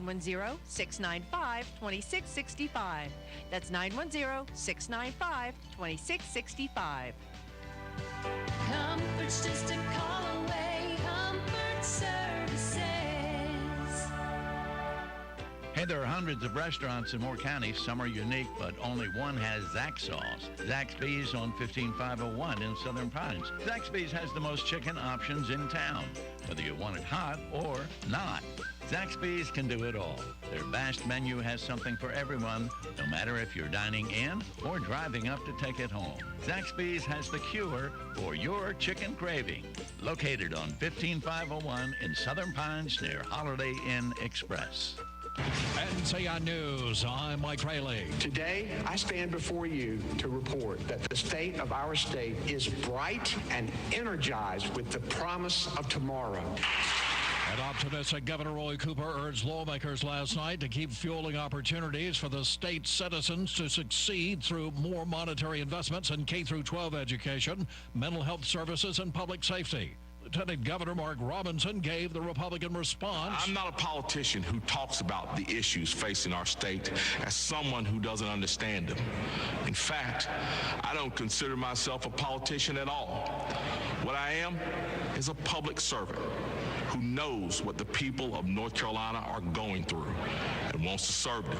910-695-2665. That's 910-695-2665. Comfort's just a call away. Comfort Services. Hey, there are hundreds of restaurants in Moore County. Some are unique, but only one has Zaxby's. Zaxby's on 15501 in Southern Pines. Zaxby's has the most chicken options in town, whether you want it hot or not. Zaxby's can do it all. Their vast menu has something for everyone, no matter if you're dining in or driving up to take it home. Zaxby's has the cure for your chicken craving. Located on 15501 in Southern Pines near Holiday Inn Express. NCN News, I'm Mike Rayleigh. Today, I stand before you to report that the state of our state is bright and energized with the promise of tomorrow. And optimistic Governor Roy Cooper urged lawmakers last night to keep fueling opportunities for the state's citizens to succeed through more monetary investments in K-12 education, mental health services, and public safety. Lieutenant Governor Mark Robinson gave the Republican response. I'm not a politician who talks about the issues facing our state as someone who doesn't understand them. In fact, I don't consider myself a politician at all. What I am is a public servant who knows what the people of North Carolina are going through and wants to serve them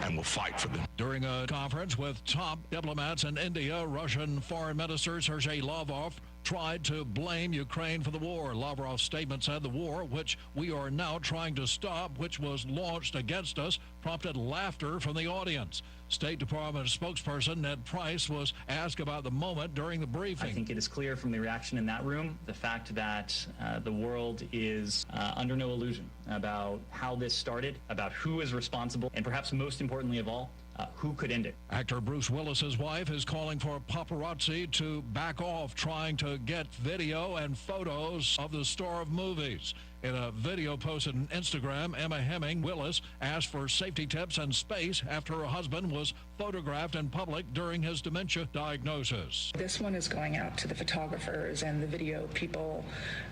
and will fight for them. During a conference with top diplomats in India, Russian Foreign Minister Sergei Lavrov tried to blame Ukraine for the war. Lavrov's statement said the war, which we are now trying to stop, which was launched against us, prompted laughter from the audience. State Department spokesperson Ned Price was asked about the moment during the briefing. I think it is clear from the reaction in that room, the fact that the world is under no illusion about how this started, about who is responsible, and perhaps most importantly of all, who could end it. Actor Bruce Willis's wife is calling for paparazzi to back off trying to get video and photos of the star of movies. In a video posted on Instagram, Emma Hemming Willis asked for safety tips and space after her husband was photographed in public during his dementia diagnosis. This one is going out to the photographers and the video people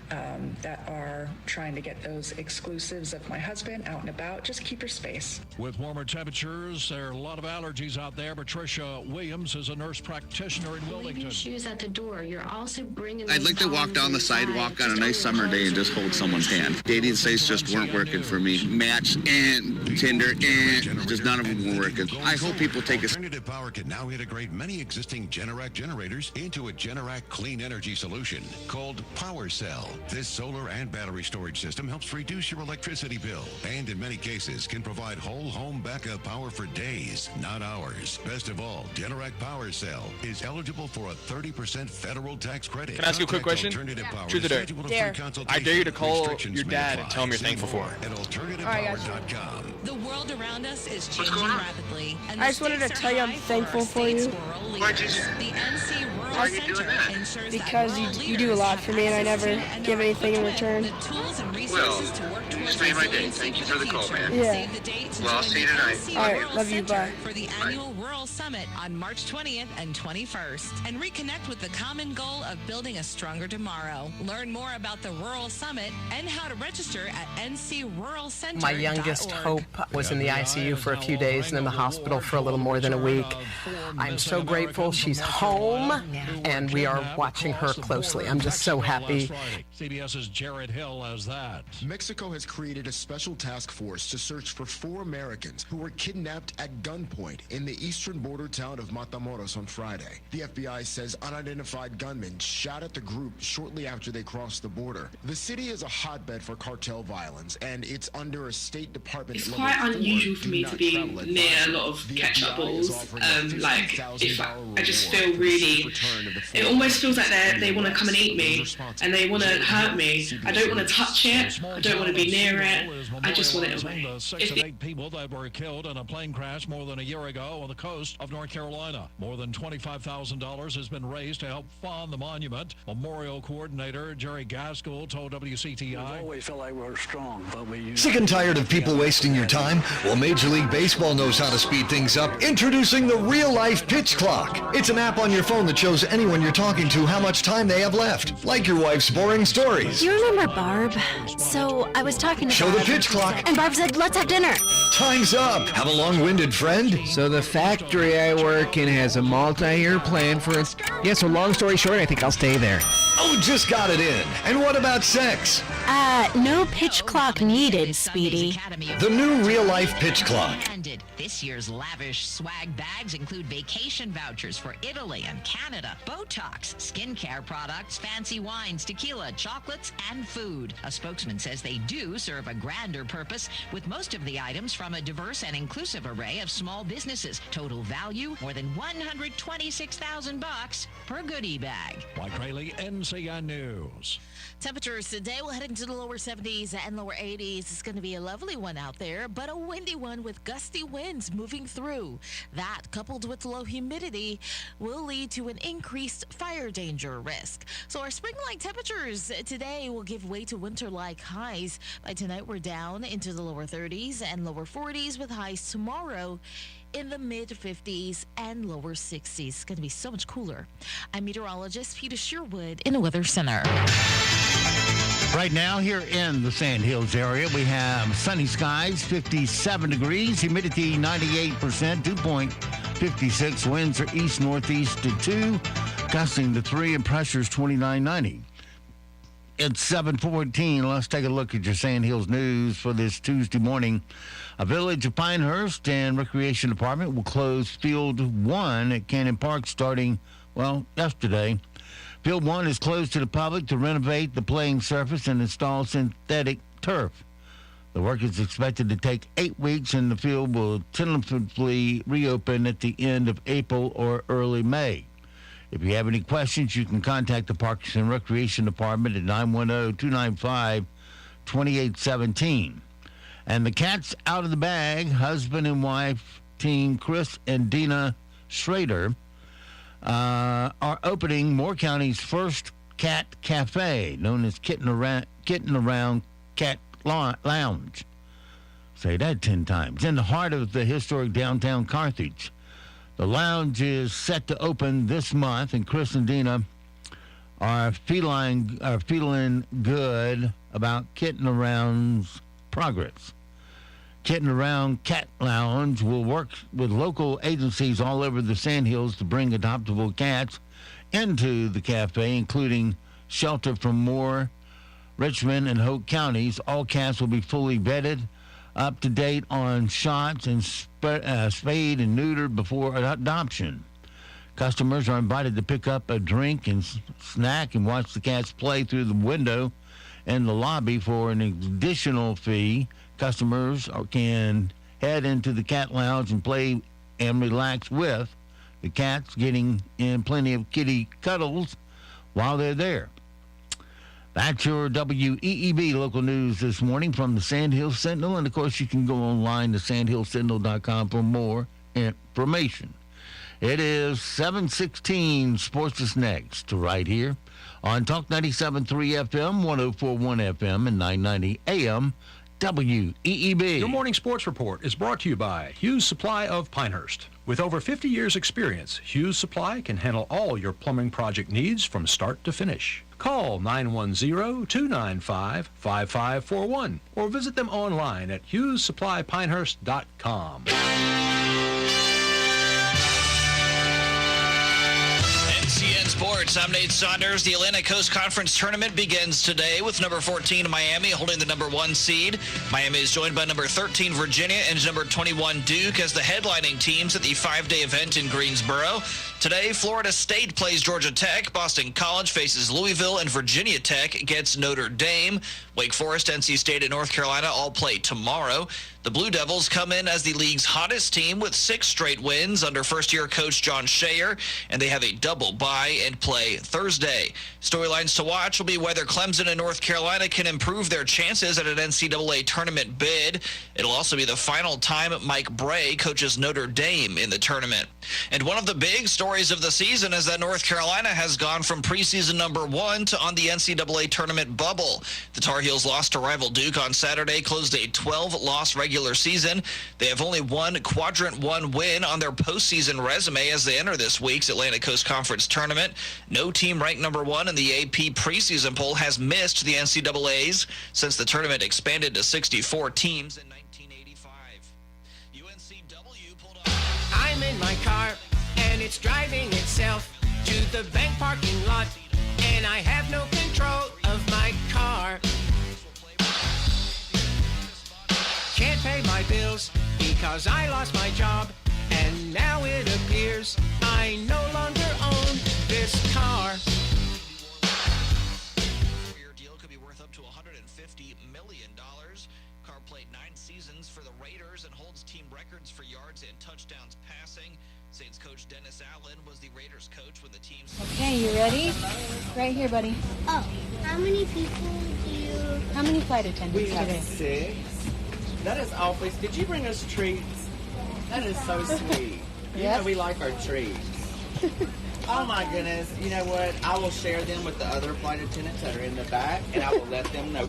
that are trying to get those exclusives of my husband out and about. Just keep your space. With warmer temperatures, there are a lot of allergies out there. Patricia Williams is a nurse practitioner in Wilmington. Leave your shoes at the door. You're also bringing. I'd like to walk down the sidewalk on a nice summer day and just hold someone's hand. Dating sites just weren't working for me. Match and Tinder and just none of them were working. I hope people take a... Alternative Power can now integrate many existing Generac generators into a Generac clean energy solution called PowerCell. This solar and battery storage system helps reduce your electricity bill and in many cases can provide whole home backup power for days, not hours. Best of all, Generac PowerCell is eligible for a 30% federal tax credit. Can I ask you a quick question? Truth or dare? Dare. I dare you to call your dad and tell him you're thankful for it. At alternativepower.com. The world around us is changing rapidly. And I just wanted to tell you I'm thankful for you. The NC Rural Center ensures because you do a lot for me and I never give anything in return. the tools and resources to work towards just made my day. Thank you for the call, man. Yeah. Save the date to Well, I'll join see you the tonight. NC All right, Rural love you, Center bye. for the annual Rural Summit on March 20th and 21st and reconnect with the common goal of building a stronger tomorrow. Learn more about the Rural Summit and how to register at ncruralcenter.org. My youngest, Hope, was in the ICU for a few days and in the hospital for a little more than a week. I'm so grateful she's home, and we are watching her closely. I'm just so happy. CBS's Jared Hill has that. Mexico has created a special task force to search for 4 Americans who were kidnapped at gunpoint in the eastern border town of Matamoros on Friday. The FBI says unidentified gunmen shot at the group shortly after they crossed the border. The city is a hotbed for cartel violence, and it's under a State Department. It's quite unusual for me to be near a lot of catch-up balls. Like, if I just feel really, it almost feels like they want to come and eat me, and they want to hurt me. I don't want to touch it. I don't want to be near it. I just want it away. The 6 of 8 people that were killed in a plane crash more than a year ago on the coast of North Carolina. More than $25,000 has been raised to help fund the monument. Memorial coordinator Jerry Gaskell told WCTI. We've always felt like we were strong, but we... Sick and tired of people wasting your time? Well, Major League Baseball knows how to speed things up. Introducing the Real Life Pitch Clock. It's an app on your phone that shows anyone you're talking to how much time they have left. Like your wife's boring stories. You remember Barb? So I was talking talking about? Show the pitch clock. And Barb said, let's have dinner. Time's up. Have a long-winded friend? So the factory I work in has a multi-year plan for it. Yeah, so long story short, I think I'll stay there. Oh, just got it in. And what about sex? No pitch clock needed, Speedy. The new real-life pitch clock. This year's lavish swag bags include vacation vouchers for Italy and Canada, Botox, skincare products, fancy wines, tequila, chocolates, and food. A spokesman says they do serve a grander purpose, with most of the items from a diverse and inclusive array of small businesses. Total value, more than $126,000 per goodie bag. Mike Rayleigh, NCN News. Temperatures today will head into the lower 70s and lower 80s. It's going to be a lovely one out there, but a windy one with gusty winds moving through. That, coupled with low humidity, will lead to an increased fire danger risk. So our spring-like temperatures today will give way to winter-like highs. By tonight, we're down into the lower 30s and lower 40s with highs tomorrow in the mid-50s and lower 60s. It's going to be so much cooler. I'm meteorologist Peter Sherwood in the Weather Center. Right now here in the Sand Hills area, we have sunny skies, 57 degrees, humidity 98%, dew point 56, winds are east-northeast to 2, gusting to 3, and pressure's 2990. It's 7:14. Let's take a look at your Sand Hills news for this Tuesday morning. A Village of Pinehurst and Recreation Department will close Field 1 at Cannon Park starting, yesterday. Field 1 is closed to the public to renovate the playing surface and install synthetic turf. The work is expected to take 8 weeks, and the field will tentatively reopen at the end of April or early May. If you have any questions, you can contact the Parks and Recreation Department at 910-295-2817. And the cat's out of the bag. Husband and wife team Chris and Dina Schrader are opening Moore County's first cat cafe, known as Kitten Around Cat Lounge. Say that 10 times. In the heart of the historic downtown Carthage. The lounge is set to open this month, and Chris and Dina are feeling good about Kitten Around's progress. Kitten Around Cat Lounge will work with local agencies all over the Sand Hills to bring adoptable cats into the cafe, including shelter from Moore, Richmond, and Hoke counties. All cats will be fully vetted, up to date on shots, and spayed and neutered before adoption. Customers are invited to pick up a drink and snack and watch the cats play through the window in the lobby. For an additional fee, customers can head into the cat lounge and play and relax with the cats, getting in plenty of kitty cuddles while they're there. That's your WEEB local news this morning from the Sand Hills Sentinel. And, of course, you can go online to sandhillsentinel.com for more information. It is 7:16. Sports is next right here on Talk 97.3 FM, 104.1 FM, and 990 AM. WEEB. Your morning sports report is brought to you by Hughes Supply of Pinehurst. With over 50 years' experience, Hughes Supply can handle all your plumbing project needs from start to finish. Call 910-295-5541 or visit them online at HughesSupplyPinehurst.com. NCN Sports, I'm Nate Saunders. The Atlantic Coast Conference Tournament begins today with number 14 Miami holding the number 1 seed. Miami is joined by number 13 Virginia and number 21 Duke as the headlining teams at the 5-day event in Greensboro. Today, Florida State plays Georgia Tech, Boston College faces Louisville, and Virginia Tech gets Notre Dame. Wake Forest, NC State, and North Carolina all play tomorrow. The Blue Devils come in as the league's hottest team with 6 straight wins under first-year coach John Shayer, and they have a double bye and play Thursday. Storylines to watch will be whether Clemson and North Carolina can improve their chances at an NCAA tournament bid. It'll also be the final time Mike Bray coaches Notre Dame in the tournament. And one of the big stories of the season is that North Carolina has gone from preseason number 1 to on the NCAA tournament bubble. The Tar Heels lost to rival Duke on Saturday, closed a 12-loss regular season. They have only one Quadrant 1 win on their postseason resume as they enter this week's Atlantic Coast Conference Tournament. tournament. No team ranked number 1 in the AP preseason poll has missed the NCAAs since the tournament expanded to 64 teams in 1985. UNCW pulled off. I'm in my car, and it's driving itself to the bank parking lot, and I have no control of my car. Can't pay my bills because I lost my job, and now it appears I no longer own this car. Your deal could be worth up to $150 million. Carr played 9 seasons for the Raiders and holds team records for yards and touchdowns passing. Saints coach Dennis Allen was the Raiders coach when the team... Okay, you ready? Right here, buddy. Oh, how many people do you... How many flight attendants We have today? 6. That is awfully... Did you bring us treats? That is so sweet. You know we like our treats. Oh my goodness. You know what? I will share them with the other flight attendants that are in the back, and I will let them know.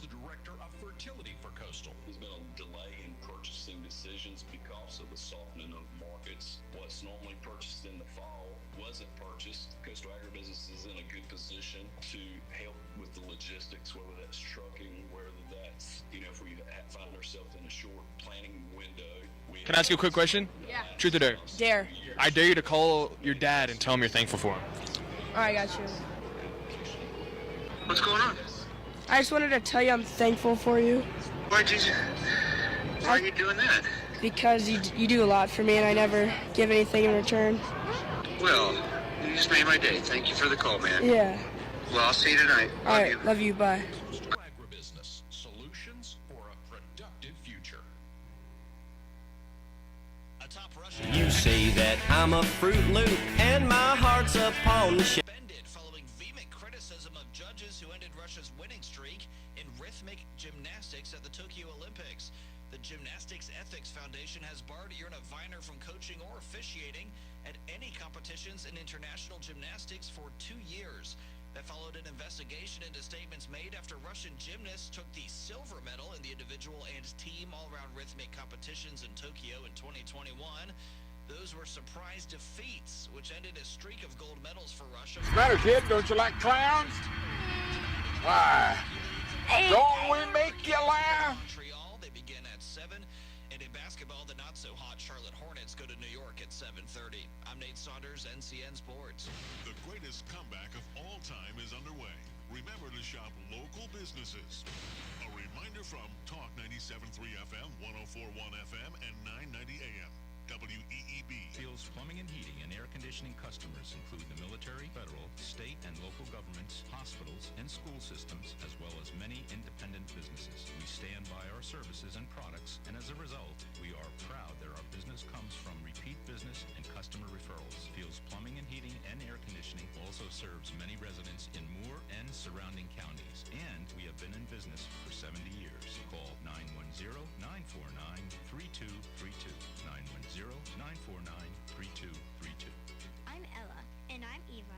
There's been a delay in purchasing decisions because of the softening of markets. What's normally purchased in the fall wasn't purchased. Coastal Agribusiness is in a good position to help with the logistics, whether that's trucking, whether that's, if we find ourselves in a short planning window. Can I ask you a quick question? Yeah. Truth or dare? Dare. I dare you to call your dad and tell him you're thankful for him. All right, got you. What's going on? I just wanted to tell you I'm thankful for you. Why are you doing that? Because you do a lot for me, and I never give anything in return. Well, you just made my day. Thank you for the call, man. Yeah. Well, I'll see you tonight. All right, love you. Bye. Agribusiness solutions for a productive future. You say that I'm a Fruit Loop, and my heart's upon the shelf. Following vehement criticism of judges who ended Russia's winning streak in rhythmic gymnastics at the Tokyo Olympics. The Gymnastics Ethics Foundation has barred Irina Viner from coaching or officiating at any competitions in international gymnastics for 2 years. That followed an investigation into statements made after Russian gymnasts took the silver medal in the individual and team all-around rhythmic competitions in Tokyo in 2021. Those were surprise defeats, which ended a streak of gold medals for Russia. What's the matter, kid? Don't you like clowns? Why? Don't we make you laugh? Montreal, they begin at 7. And in basketball, the not-so-hot Charlotte Hornets go to New York at 7:30. I'm Nate Saunders, NCN Sports. The greatest comeback of all time is underway. Remember to shop local businesses. A reminder from Talk 97.3 FM, 104.1 FM, and 990 AM. WEEB. Fields Plumbing and Heating and Air Conditioning customers include the military, federal, state, and local governments, hospitals, and school systems, as well as many independent businesses. We stand by our services and products, and as a result, we are proud that our business comes from repeat business and customer referrals. Fields Plumbing and Heating and Air Conditioning also serves many residents in Moore and surrounding counties, and we have been in business for 70 years. Call 910-949-3232. 910-949-3232. I'm Ella. And I'm Eva.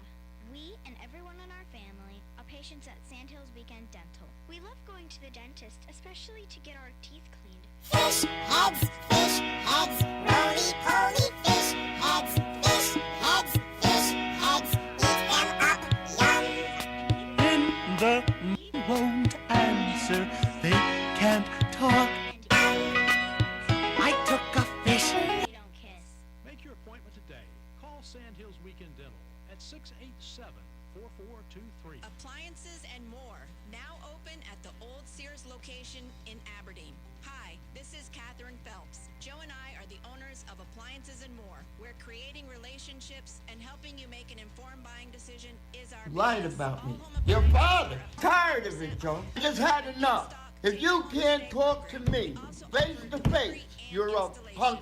We and everyone in our family are patients at Sandhills Weekend Dental. We love going to the dentist, especially to get our teeth cleaned. Fish heads, roly-poly fish heads, fish heads, fish heads, eat them up, yum. In the won't answer, they can't talk. I took a fish. Make your appointment today. Call Sandhills Weekend Dental at 687-4423. Appliances and more, now open at the Old Sears location in Aberdeen. Hi, this is Catherine Phelps. Joe and I are the owners of Appliances and More. We're creating relationships and helping you make an informed buying decision is our Lied about me. Your father. Tired of it, Joe. I just had enough. If you can't talk to me face to face, you're a punk.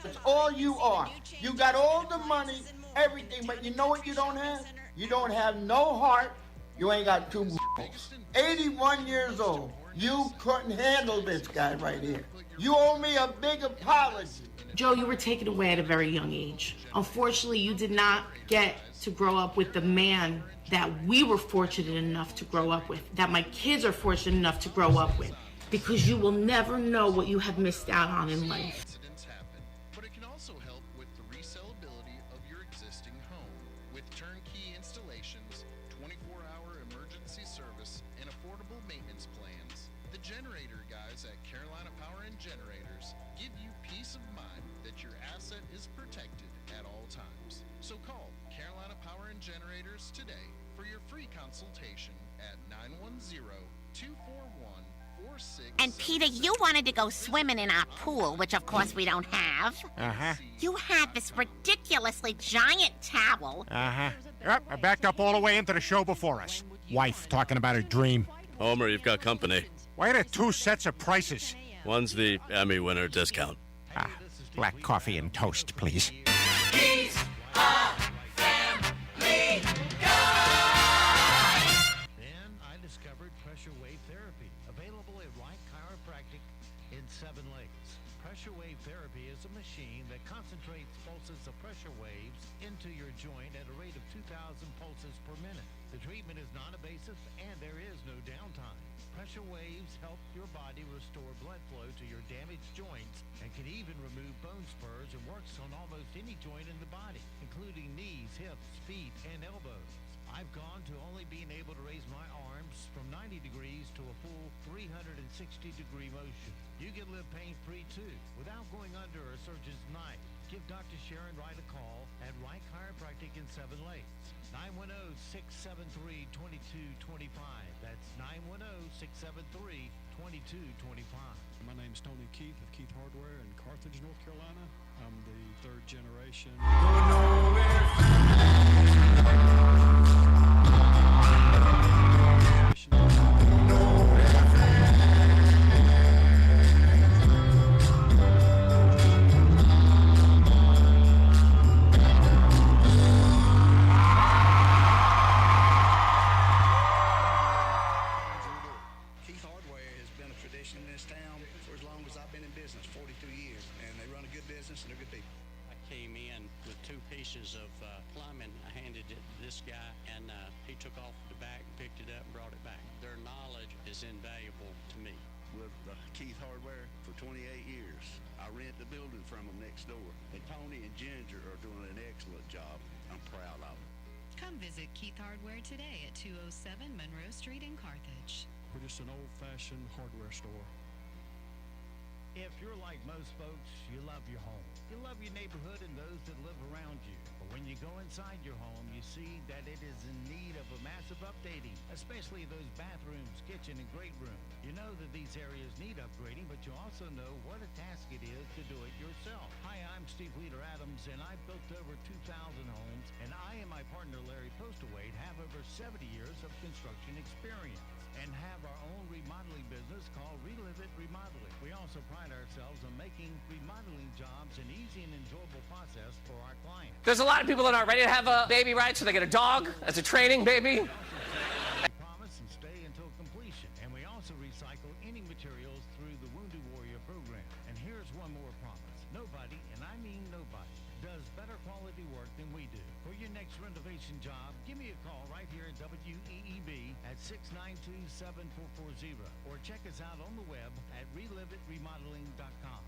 That's all you are. You got all the money, everything, but you know what you don't have? You don't have no heart. You ain't got two balls. 81 years old. You couldn't handle this guy right here. You owe me a big apology. Joe, you were taken away at a very young age. Unfortunately, you did not get to grow up with the man that we were fortunate enough to grow up with, that my kids are fortunate enough to grow up with, because you will never know what you have missed out on in life. Accidents happen, but it can also help with the resellability of your existing home. With turnkey So call Carolina Power and Generators today for your free consultation at 910-241-46. And Peter, you wanted to go swimming in our pool, which of course we don't have. Uh-huh. You had this ridiculously giant towel. Uh-huh. Yep, I backed up all the way into the show before us. Wife talking about her dream. Homer, you've got company. Why are there two sets of prices? One's the Emmy winner discount. Black coffee and toast, please. He's a family guy. Then I discovered pressure wave therapy, available at Wright Chiropractic in 7 Lakes. Pressure wave therapy is a machine that concentrates pulses of pressure waves into your joint at a rate of 2,000 pulses per minute. The treatment is non-invasive and there is no downtime. Pressure waves help your body restore blood flow to your damaged joints and can even remove bone spurs and works on almost any joint in the body, including knees, hips, feet, and elbows. I've gone to only being able to raise my arms from 90 degrees to a full 360-degree motion. You can live pain-free too, without going under a surgeon's knife. Give Dr. Sharon Wright a call at Wright Chiropractic in 7 Lakes. 910-673-2225. That's 910-673-2225. My name's Tony Keith of Keith Hardware in Carthage, North Carolina. I'm the 3rd generation. Invaluable to me. With Keith Hardware for 28 years. I rent the building from them next door. And Tony and Ginger are doing an excellent job. I'm proud of them. Come visit Keith Hardware today at 207 Monroe Street in Carthage. We're just an old-fashioned hardware store. If you're like most folks, you love your home. You love your neighborhood and those that live around you. But when you go inside your home, you see that it is in need of a massive updating, especially those bathrooms, kitchen, and great room. You know that these areas need upgrading, but you also know what a task it is to do it yourself. Hi, I'm Steve Leader Adams, and I've built over 2,000 homes, and I and my partner Larry Postawade have over 70 years of construction experience and have our own remodeling business called Relive It Remodeling. We also pride ourselves on making remodeling jobs an easy and enjoyable process for our clients. There's a lot of people that aren't ready to have a baby, right? So they get a dog as a training baby. We promise and stay until completion, and we also recycle any materials through the Wounded Warrior program. And here's one more promise. Nobody, and I mean nobody, does better quality work than we do. For your next renovation job, give me a call right here at WEEB at 692-7440 or check us out on the web at reliveitremodeling.com.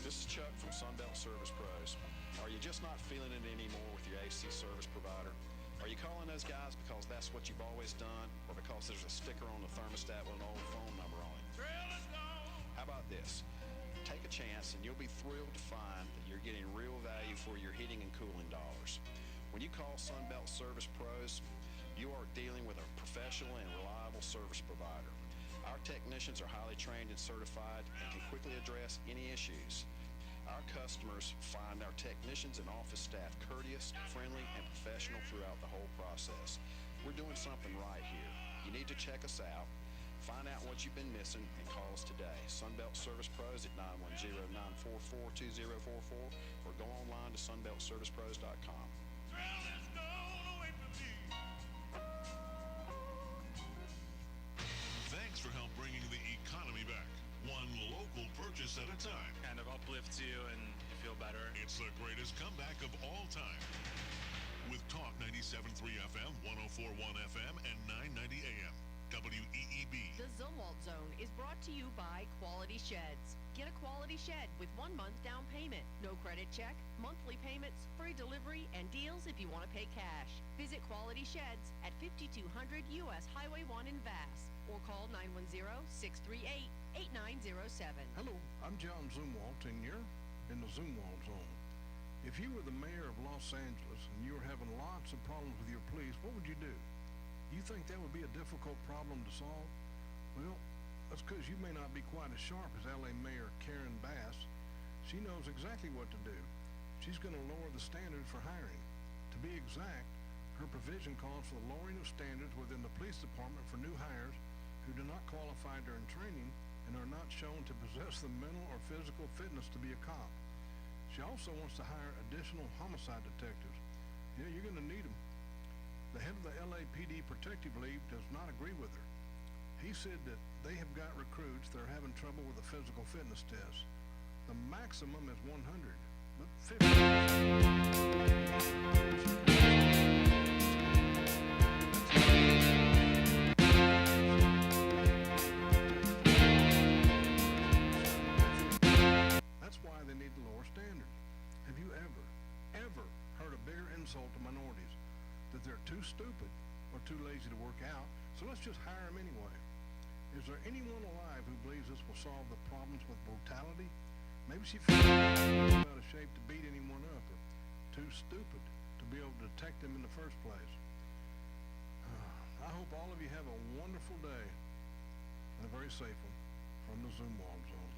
This is Chuck from Sunbelt Service Pros. Are you just not feeling it anymore with your AC service provider? Are you calling those guys because that's what you've always done, or because there's a sticker on the thermostat with an old phone number on it? How about this? Take a chance and you'll be thrilled to find that you're getting real value for your heating and cooling dollars. When you call Sunbelt Service Pros, you are dealing with a professional and reliable service provider. Our technicians are highly trained and certified and can quickly address any issues. Our customers find our technicians and office staff courteous, friendly, and professional throughout the whole process. We're doing something right here. You need to check us out. Find out what you've been missing and call us today. Sunbelt Service Pros at 910-944-2044 or go online to sunbeltservicepros.com. Thanks for help bringing the economy back. One local purchase at a time. Kind of uplifts you and you feel better. It's the greatest comeback of all time. With Talk 97.3 FM, 104.1 FM, and 990 AM. WEEB. The Zumwalt Zone is brought to you by Quality Sheds. Get a quality shed with 1 month down payment, no credit check, monthly payments, free delivery, and deals if you want to pay cash. Visit Quality Sheds at 5200 U.S. Highway 1 in Vass or call 910-638-8907. Hello, I'm John Zumwalt, and you're in the Zoom wall zone. If you were the mayor of Los Angeles and you were having lots of problems with your police, what would you do? You think that would be a difficult problem to solve? Well, that's because you may not be quite as sharp as LA Mayor Karen Bass. She knows exactly what to do. She's going to lower the standard for hiring. To be exact, her provision calls for the lowering of standards within the police department for new hires who do not qualify during training and are not shown to possess the mental or physical fitness to be a cop. She also wants to hire additional homicide detectives. Yeah, you're going to need them. The head of the LAPD Protective League does not agree with her. He said that they have got recruits that are having trouble with the physical fitness test. The maximum is 100, but 50. That's why they need the lower standard. Have you ever heard a bigger insult to minorities? That they're too stupid or too lazy to work out, so let's just hire them anyway. Is there anyone alive who believes this will solve the problems with brutality? Maybe she feels out of shape to beat anyone up, or too stupid to be able to detect them in the first place. I hope all of you have a wonderful day, and a very safe one, from the Zoom wall zone.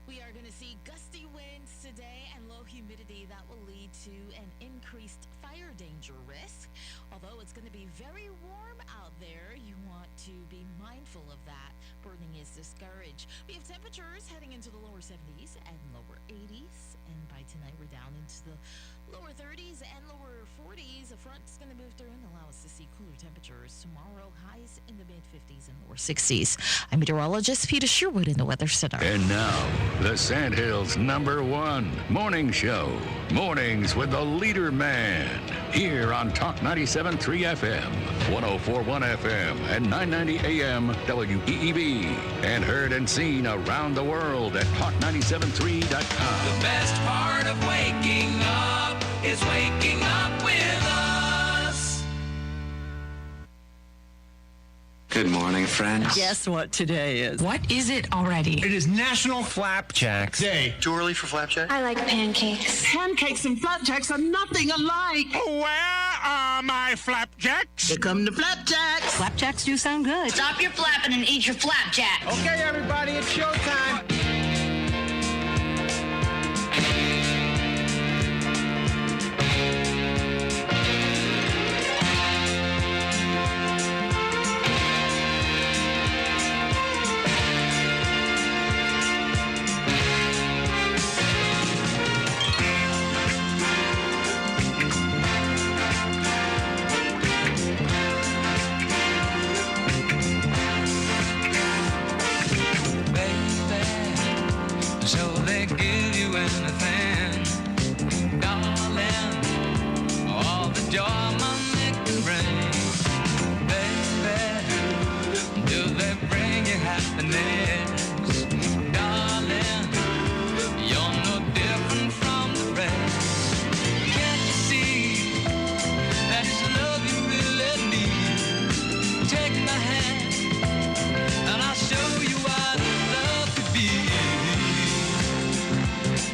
We are going to see gusty winds today and low humidity that will lead to an increased fire danger risk. Although it's going to be very warm out there, you want to be mindful of that. Burning is discouraged. We have temperatures heading into the lower 70s and lower 80s. And by tonight, we're down into the lower 30s and lower 40s. A front's going to move through and allow us to see cooler temperatures tomorrow. Highs in the mid-50s and lower 60s. I'm meteorologist Peter Sherwood in the Weather Center. And now, the Sandhills' #1 morning show. Mornings with the LeaderMan. Here on Talk 97.3 FM, 104.1 FM, and 990 AM WEEB. And heard and seen around the world at talk973.com. The best part of waking up is waking up with us. Good morning, friends. Guess what today is? What is it already? It is National Flapjacks Day. Too early for flapjack? I like pancakes. Pancakes and flapjacks are nothing alike. Where are my flapjacks? Here come the flapjacks. Flapjacks do sound good. Stop your flapping and eat your flapjacks. Okay, everybody, it's showtime.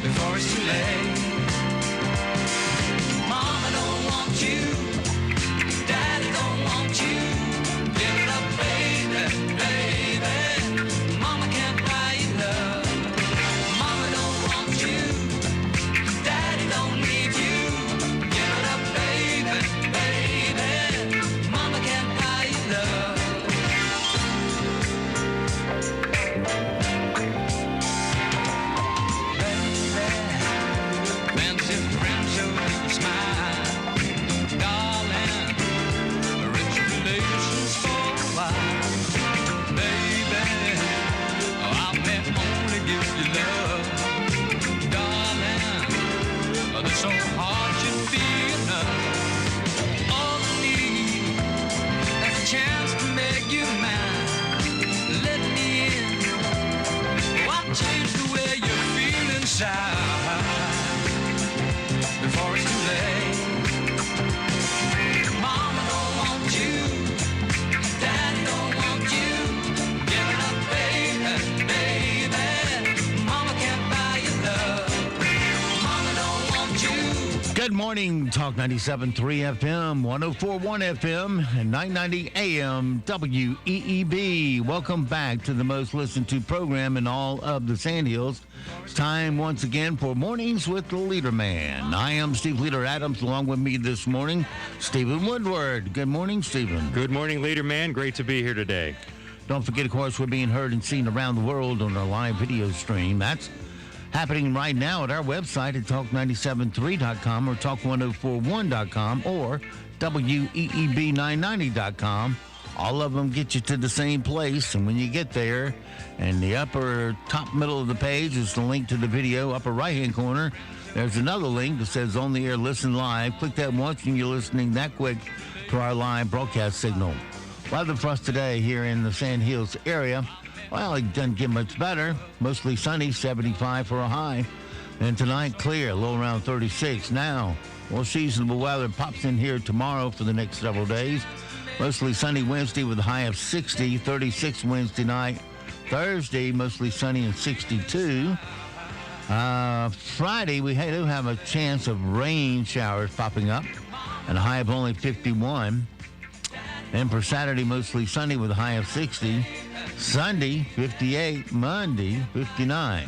Before it's too Good morning, Talk 97.3 FM, 104.1 FM, and 990 AM WEEB. Welcome back to the most listened to program in all of the Sandhills. It's time once again for Mornings with the LeaderMan. I am Steve Leader Adams. Along with me this morning, Stephen Woodward. Good morning, Stephen. Good morning, LeaderMan. Great to be here today. Don't forget, of course, we're being heard and seen around the world on our live video stream. That's happening right now at our website at talk973.com or talk1041.com or WEEB990.com. All of them get you to the same place, and when you get there, in the upper top middle of the page is the link to the video. Upper right-hand corner, there's another link that says On the Air Listen Live. Click that once and you're listening that quick to our live broadcast signal. Weather for us today here in the Sandhills area. Well, it doesn't get much better. Mostly sunny, 75 for a high. And tonight, clear, low around 36. Now, more seasonable weather pops in here tomorrow for the next several days. Mostly sunny Wednesday with a high of 60, 36 Wednesday night. Thursday, mostly sunny and 62. Friday, we do have a chance of rain showers popping up and a high of only 51. And for Saturday, mostly sunny with a high of 60. Sunday, 58. Monday, 59.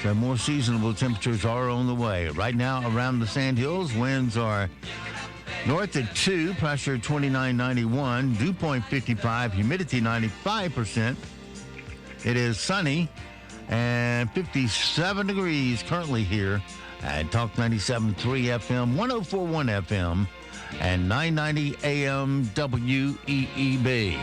So more seasonable temperatures are on the way. Right now, around the Sandhills, winds are north at 2, pressure 2991, dew point 55, humidity 95%. It is sunny and 57 degrees currently here at Talk 97.3 FM, 104.1 FM, and 990 AM WEEB.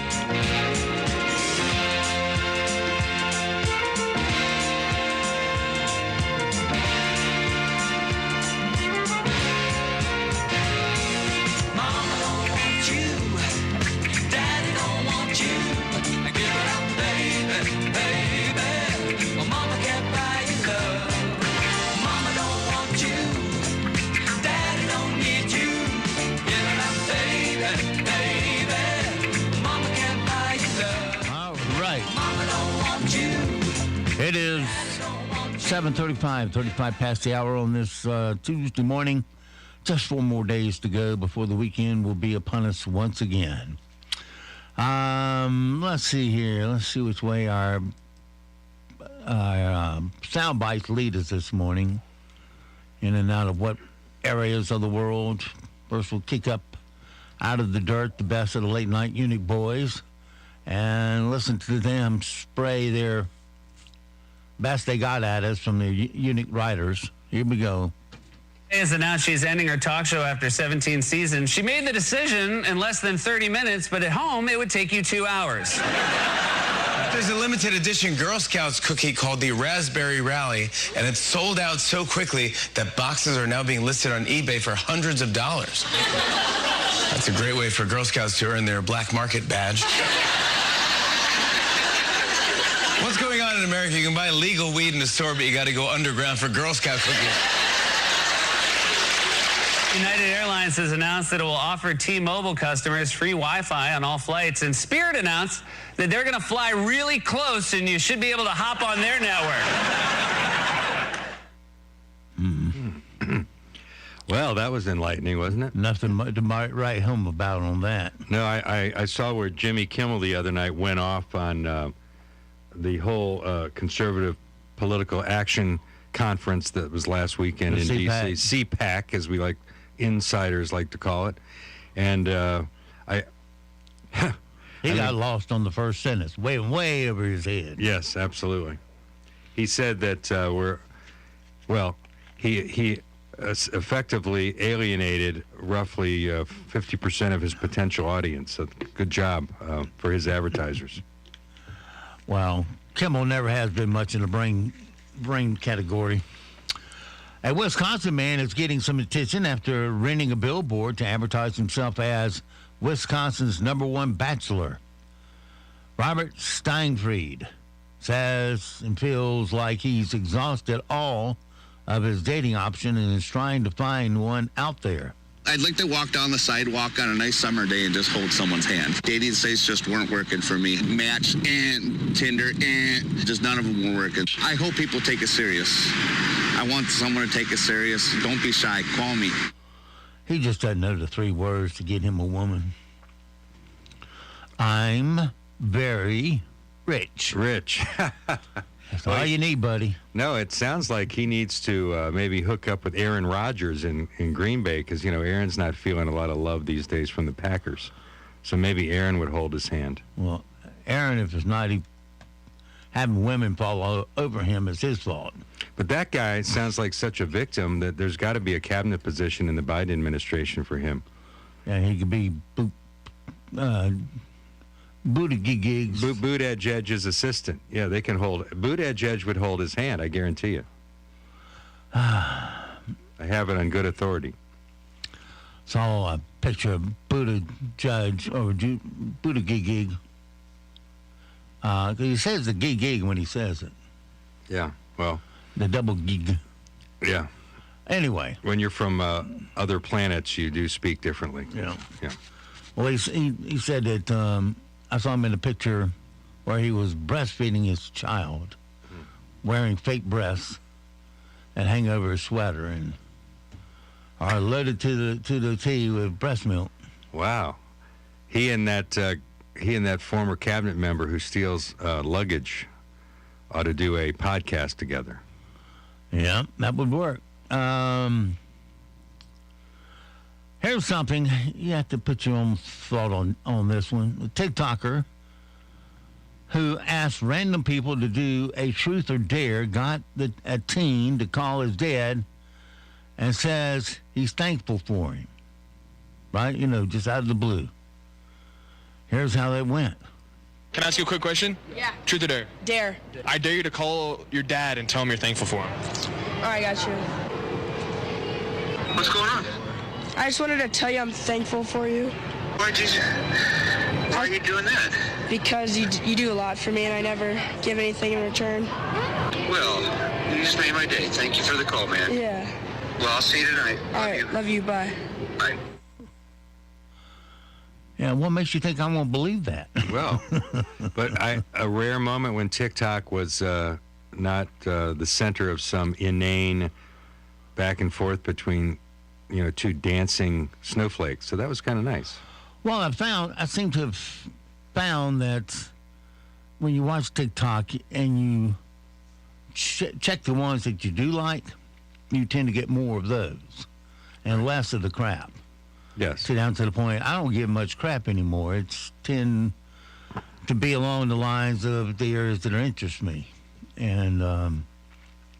It is 7:35, 35 past the hour on this Tuesday morning. Just 4 more days to go before the weekend will be upon us once again. Let's see here. Let's see which way our sound bites lead us this morning. In and out of what areas of the world. First, we'll kick up out of the dirt the best of the late night Unique boys and listen to them spray their best they got at us from the Unique writers. Here we go. Has announced she's ending her talk show after 17 seasons. She made the decision in less than 30 minutes, but at home it would take you 2 hours. There's a limited edition Girl Scouts cookie called the Raspberry Rally, and it's sold out so quickly that boxes are now being listed on eBay for hundreds of dollars. That's a great way for Girl Scouts to earn their black market badge. What's going on in America? You can buy legal weed in the store, but you got to go underground for Girl Scout cookies. United Airlines has announced that it will offer T-Mobile customers free Wi-Fi on all flights, and Spirit announced that they're going to fly really close, and you should be able to hop on their network. Well, that was enlightening, wasn't it? Nothing to write home about on that. No, I saw where Jimmy Kimmel the other night went off on the whole conservative political action conference that was last weekend in D.C. CPAC, as we insiders like to call it. And he got lost on the first sentence, way over his head. Yes, absolutely. He said that he effectively alienated roughly 50% of his potential audience. So good job for his advertisers. Well, Kimmel never has been much in the brain category. A Wisconsin man is getting some attention after renting a billboard to advertise himself as Wisconsin's #1 bachelor. Robert Steinfried says and feels like he's exhausted all of his dating option and is trying to find one out there. I'd like to walk down the sidewalk on a nice summer day and just hold someone's hand. Dating sites just weren't working for me. Match, Tinder, just none of them were working. I hope people take it serious. I want someone to take it serious. Don't be shy. Call me. He just doesn't know the 3 words to get him a woman. I'm very rich. Rich. That's all you need, buddy. No, it sounds like he needs to maybe hook up with Aaron Rodgers in Green Bay because, Aaron's not feeling a lot of love these days from the Packers. So maybe Aaron would hold his hand. Well, Aaron, if it's not having women fall over him, it's his fault. But that guy sounds like such a victim that there's got to be a cabinet position in the Biden administration for him. Yeah, he could be Buttigieg's assistant. Yeah, they can hold. Buttigieg would hold his hand, I guarantee you. I have it on good authority. Saw a picture of Buttigieg or Buttigieg. He says the gig when he says it. Yeah, well. The double gig. Yeah. Anyway. When you're from other planets, you do speak differently. Yeah. Yeah. Well, he said that I saw him in a picture where he was breastfeeding his child, wearing fake breasts that hang over his sweater and are loaded to the T with breast milk. Wow. He and that former cabinet member who steals luggage ought to do a podcast together. Yeah, that would work. Here's something. You have to put your own thought on this one. A TikToker who asked random people to do a truth or dare got a teen to call his dad and says he's thankful for him. Right? Just out of the blue. Here's how that went. Can I ask you a quick question? Yeah. Truth or dare? Dare. I dare you to call your dad and tell him you're thankful for him. All right, got you. What's going on? I just wanted to tell you I'm thankful for you. Why are you doing that? Because you do a lot for me and I never give anything in return. Well, you just made my day. Thank you for the call, man. Yeah. Well, I'll see you tonight. All right, love you. Bye. Bye. Yeah, what makes you think I won't believe that? Well, but a rare moment when TikTok was not the center of some inane back and forth between, 2 dancing snowflakes. So that was kind of nice. Well, I seem to have found that when you watch TikTok and you check the ones that you do like, you tend to get more of those and less of the crap. Yes. Down to the point, I don't give much crap anymore. It's tend to be along the lines of the areas that interest me. And,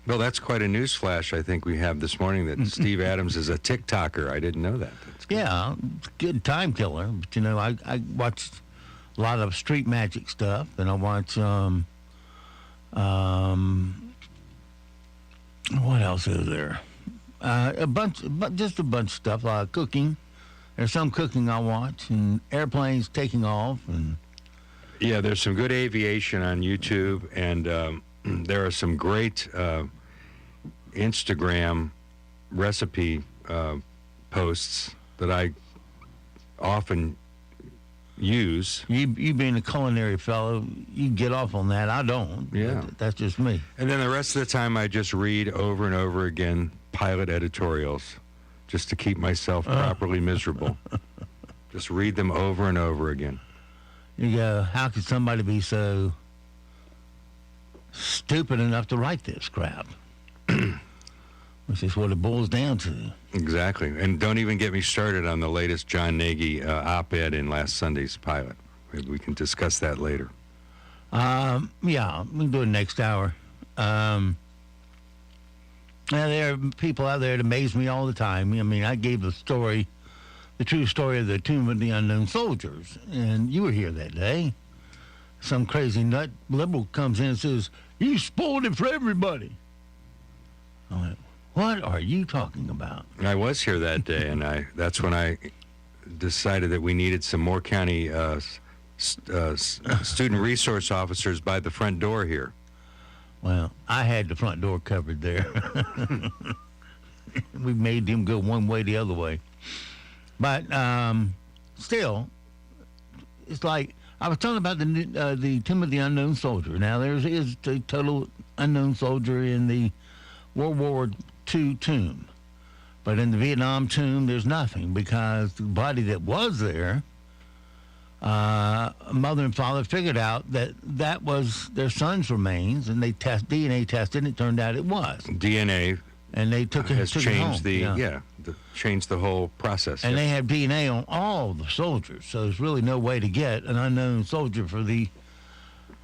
well, that's quite a news flash I think we have this morning that Steve Adams is a TikToker. I didn't know that. Yeah, good time killer. But, I watch a lot of street magic stuff, and I watch, what else is there? Just a bunch of stuff, like cooking. There's some cooking I watch, and airplanes taking off, and yeah, there's some good aviation on YouTube, and there are some great Instagram recipe posts that I often use. You being a culinary fellow, you get off on that. I don't. Yeah, that's just me. And then the rest of the time, I just read over and over again pilot editorials, just to keep myself properly miserable. Just read them over and over again. You go, how could somebody be so stupid enough to write this crap? Which is what it boils down to. Exactly. And don't even get me started on the latest John Nagy op-ed in last Sunday's pilot. Maybe we can discuss that later. Yeah, we can do it next hour. There are people out there that amaze me all the time. I mean, I gave the true story of the Tomb of the Unknown Soldiers, and you were here that day. Some crazy nut liberal comes in and says, "You spoiled it for everybody." I went, "What are you talking about?" I was here that day, and that's when I decided that we needed some Moore County student resource officers by the front door here. Well, I had the front door covered there. We made them go one way the other way. But still, it's like I was talking about the Tomb of the Unknown Soldier. Now, there is a total unknown soldier in the World War II tomb. But in the Vietnam tomb, there's nothing because the body that was there, mother and father figured out that was their son's remains, and they DNA tested, and it turned out it was. DNA. And they took it has changed home. Changed the whole process. And they have DNA on all the soldiers, so there's really no way to get an unknown soldier for the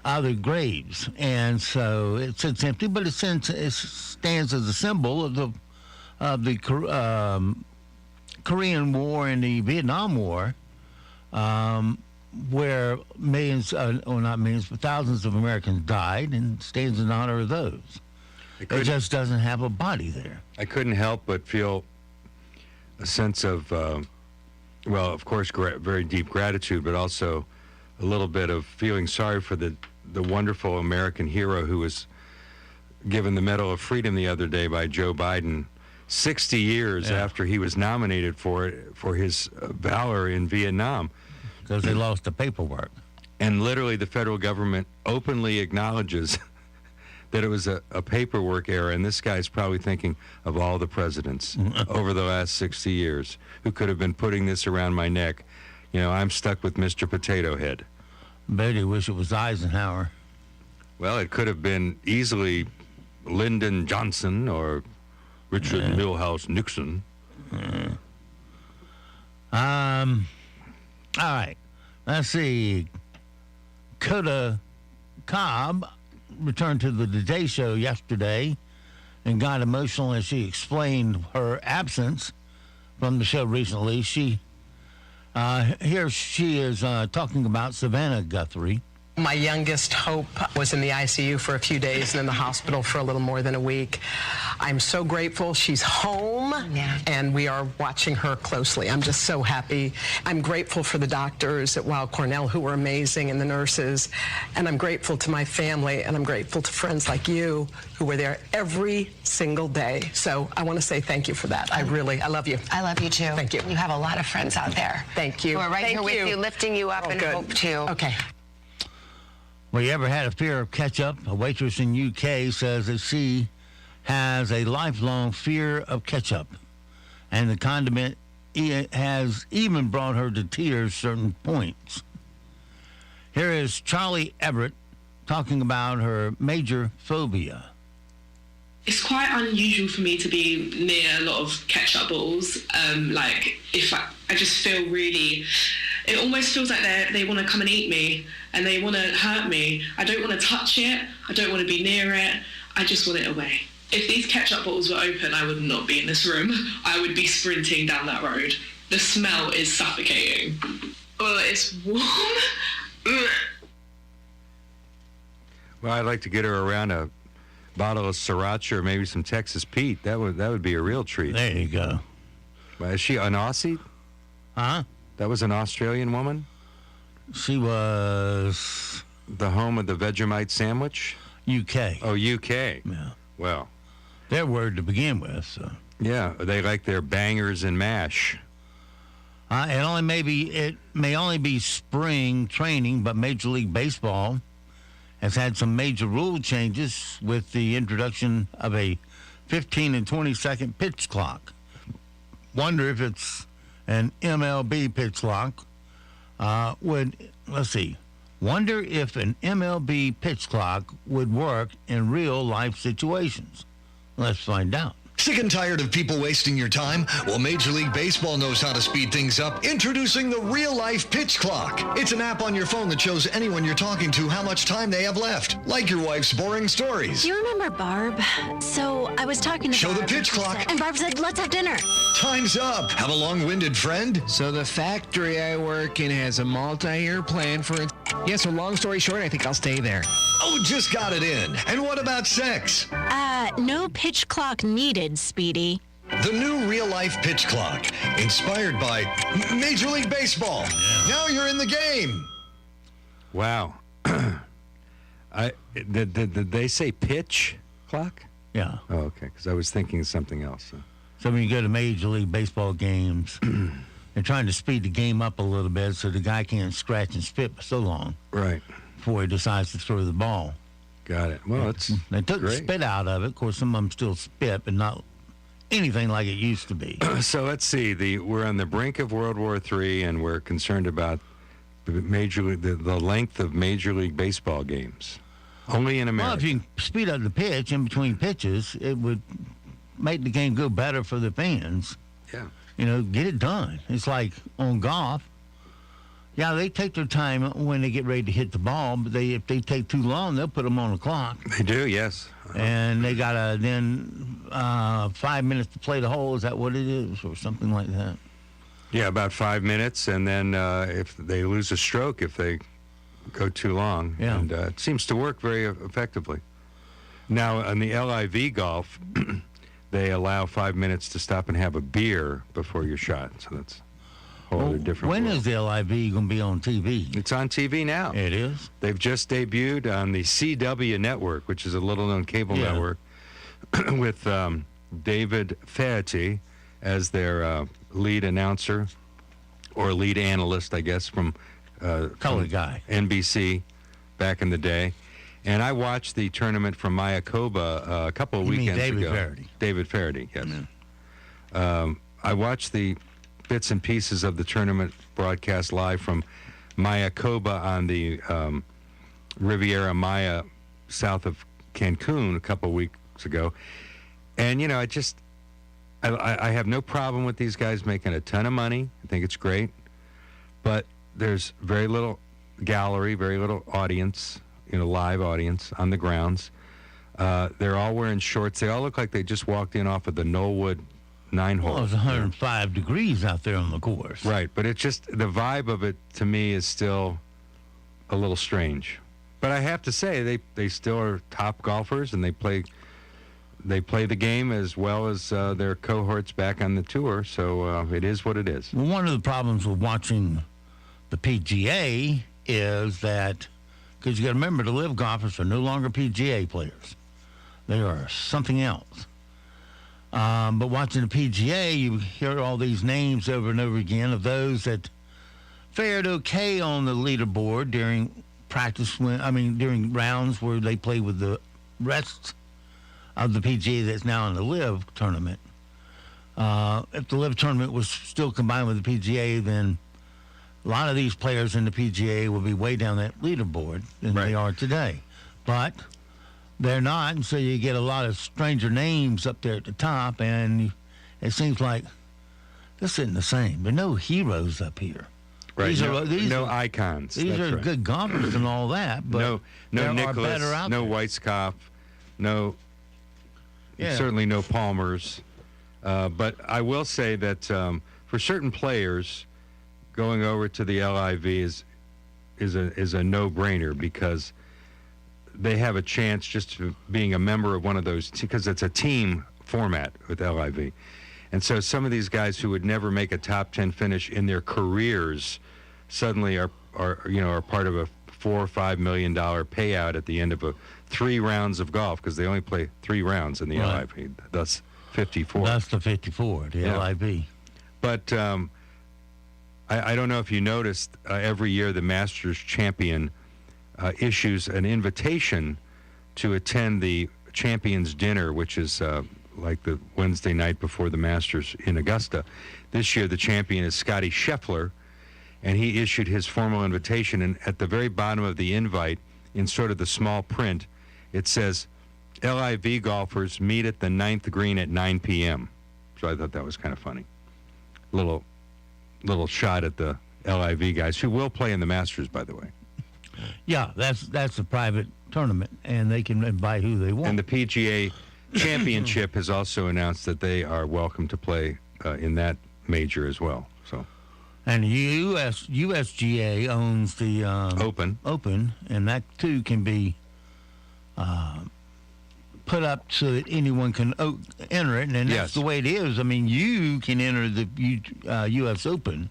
other graves. And so it sits empty, but it stands as a symbol of the Korean War and the Vietnam War, where millions, well, not millions, but thousands of Americans died, and stands in honor of those. It just doesn't have a body there. I couldn't help but feel a sense of, well, of course, very deep gratitude, but also a little bit of feeling sorry for the wonderful American hero who was given the Medal of Freedom the other day by Joe Biden, 60 years after he was nominated for it, for his valor in Vietnam. Because they lost the paperwork. And literally the federal government openly acknowledges that it was a paperwork error, and this guy's probably thinking of all the presidents over the last 60 years who could have been putting this around my neck. You know, I'm stuck with Mr. Potato Head. Bet you wish it was Eisenhower. Well, it could have been easily Lyndon Johnson or Richard Milhouse Nixon. All right. Let's see. Coda Cobb returned to the Today Show yesterday and got emotional as she explained her absence from the show recently. Here she is talking about Savannah Guthrie. My youngest, Hope, was in the ICU for a few days and in the hospital for a little more than a week. I'm so grateful she's home, and we are watching her closely. I'm just so happy. I'm grateful for the doctors at Weill Cornell who were amazing, and the nurses, and I'm grateful to my family, and I'm grateful to friends like you who were there every single day. So I want to say thank you for that. I love you. I love you too. Thank you. You have a lot of friends out there. Thank you. Who are right here with you, lifting you up, and good. Hope too. Okay. Well, you ever had a fear of ketchup? A waitress in UK says that she has a lifelong fear of ketchup, and the condiment has even brought her to tears certain points. Here is Charlie Everett talking about her major phobia. It's quite unusual for me to be near a lot of ketchup bottles. Like, if I just feel really... It almost feels like they want to come and eat me, and they want to hurt me. I don't want to touch it. I don't want to be near it. I just want it away. If these ketchup bottles were open, I would not be in this room. I would be sprinting down that road. The smell is suffocating. Oh, it's warm. Well, I'd like to get her around a bottle of Sriracha or maybe some Texas Pete. That would be a real treat. There you go. Is she an Aussie? Huh? That was an Australian woman? She was... The home of the Vegemite sandwich? UK. Oh, UK. Yeah. Well. Their word to begin with, so... Yeah, they like their bangers and mash. It may only be spring training, but Major League Baseball has had some major rule changes with the introduction of a 15 and 20-second pitch clock. Wonder if it's an MLB pitch clock Wonder if an MLB pitch clock would work in real-life situations. Let's find out. Sick and tired of people wasting your time? Well, Major League Baseball knows how to speed things up. Introducing the Real Life Pitch Clock. It's an app on your phone that shows anyone you're talking to how much time they have left, like your wife's boring stories. Do you remember Barb? So I was talking to Barb. Show the pitch clock. And Barb said, let's have dinner. Time's up. Have a long-winded friend? So the factory I work in has a multi-year plan for it. Yeah, so long story short, I think I'll stay there. Oh, just got it in. And what about sex? No pitch clock needed, Speedy. The new real-life pitch clock, inspired by Major League Baseball. Yeah. Now you're in the game. Wow. Did they say pitch clock? Yeah. Oh, okay, because I was thinking something else. So when you go to Major League Baseball games, they're trying to speed the game up a little bit so the guy can't scratch and spit for so long. Right. Before he decides to throw the ball. Got it. Well, they took the great. spit out of it. Of course, some of them still spit, but not anything like it used to be. So let's see. We're on the brink of World War III, and we're concerned about the length of Major League Baseball games. Only in America. Well, if you can speed up the pitch in between pitches, it would make the game go better for the fans. Yeah. Get it done. It's like on golf. Yeah, they take their time when they get ready to hit the ball, but if they take too long, they'll put them on the clock. They do, yes. And they got to then 5 minutes to play the hole. Is that what it is, or something like that? Yeah, about 5 minutes, and then if they lose a stroke if they go too long. Yeah. And it seems to work very effectively. Now, on the LIV golf, they allow 5 minutes to stop and have a beer before your shot, so that's a whole other different When world. is the LIV going to be on TV? It's on TV now. It is? They've just debuted on the CW network, which is a little-known cable network, with David Feherty as their lead announcer, or lead analyst, I guess, from Color guy. NBC back in the day. And I watched the tournament from Mayakoba a couple of weekends David ago. Feherty. David Feherty, yes. I watched the bits and pieces of the tournament broadcast live from Mayakoba on the Riviera Maya south of Cancun a couple of weeks ago. And, I have no problem with these guys making a ton of money. I think it's great. But there's very little gallery, very little audience, live audience on the grounds. They're all wearing shorts. They all look like they just walked in off of the Knollwood 9-hole. Well, it's 105 degrees out there on the course. Right, but it's just the vibe of it to me is still a little strange. But I have to say they still are top golfers, and they play the game as well as their cohorts back on the tour. So it is what it is. Well, one of the problems with watching the PGA is that, because you got to remember, the live golfers are no longer PGA players. They are something else. But watching the PGA, you hear all these names over and over again of those that fared okay on the leaderboard during during rounds where they play with the rest of the PGA that's now in the live tournament. If the live tournament was still combined with the PGA, then a lot of these players in the PGA will be way down that leaderboard than they are today. But they're not, and so you get a lot of stranger names up there at the top, and it seems like this isn't the same. There are no heroes up here. Right, These no are icons. These That's are right. good golfers and all that, but no there Nicholas, are better out no there. Weiskopf, certainly no Palmers. But I will say that for certain players, going over to the LIV is a no-brainer, because they have a chance just to being a member of one of those, because it's a team format with LIV. And so some of these guys who would never make a top 10 finish in their careers suddenly are part of a $4 or $5 million payout at the end of 3 rounds of golf, because they only play 3 rounds in the LIV. Thus 54. That's the 54, the LIV. But I don't know if you noticed, every year the Masters champion issues an invitation to attend the Champions Dinner, which is like the Wednesday night before the Masters in Augusta. This year the champion is Scotty Scheffler, and he issued his formal invitation, and at the very bottom of the invite, in sort of the small print, it says, LIV golfers meet at the 9th green at 9 p.m. So I thought that was kind of funny. Little shot at the LIV guys, who will play in the Masters, by the way. Yeah, that's a private tournament, and they can invite who they want. And the PGA Championship has also announced that they are welcome to play in that major as well. So, and USGA owns the Open, and that too can be put up so that anyone can enter it, and that's the way it is. I mean, you can enter the U.S. Open.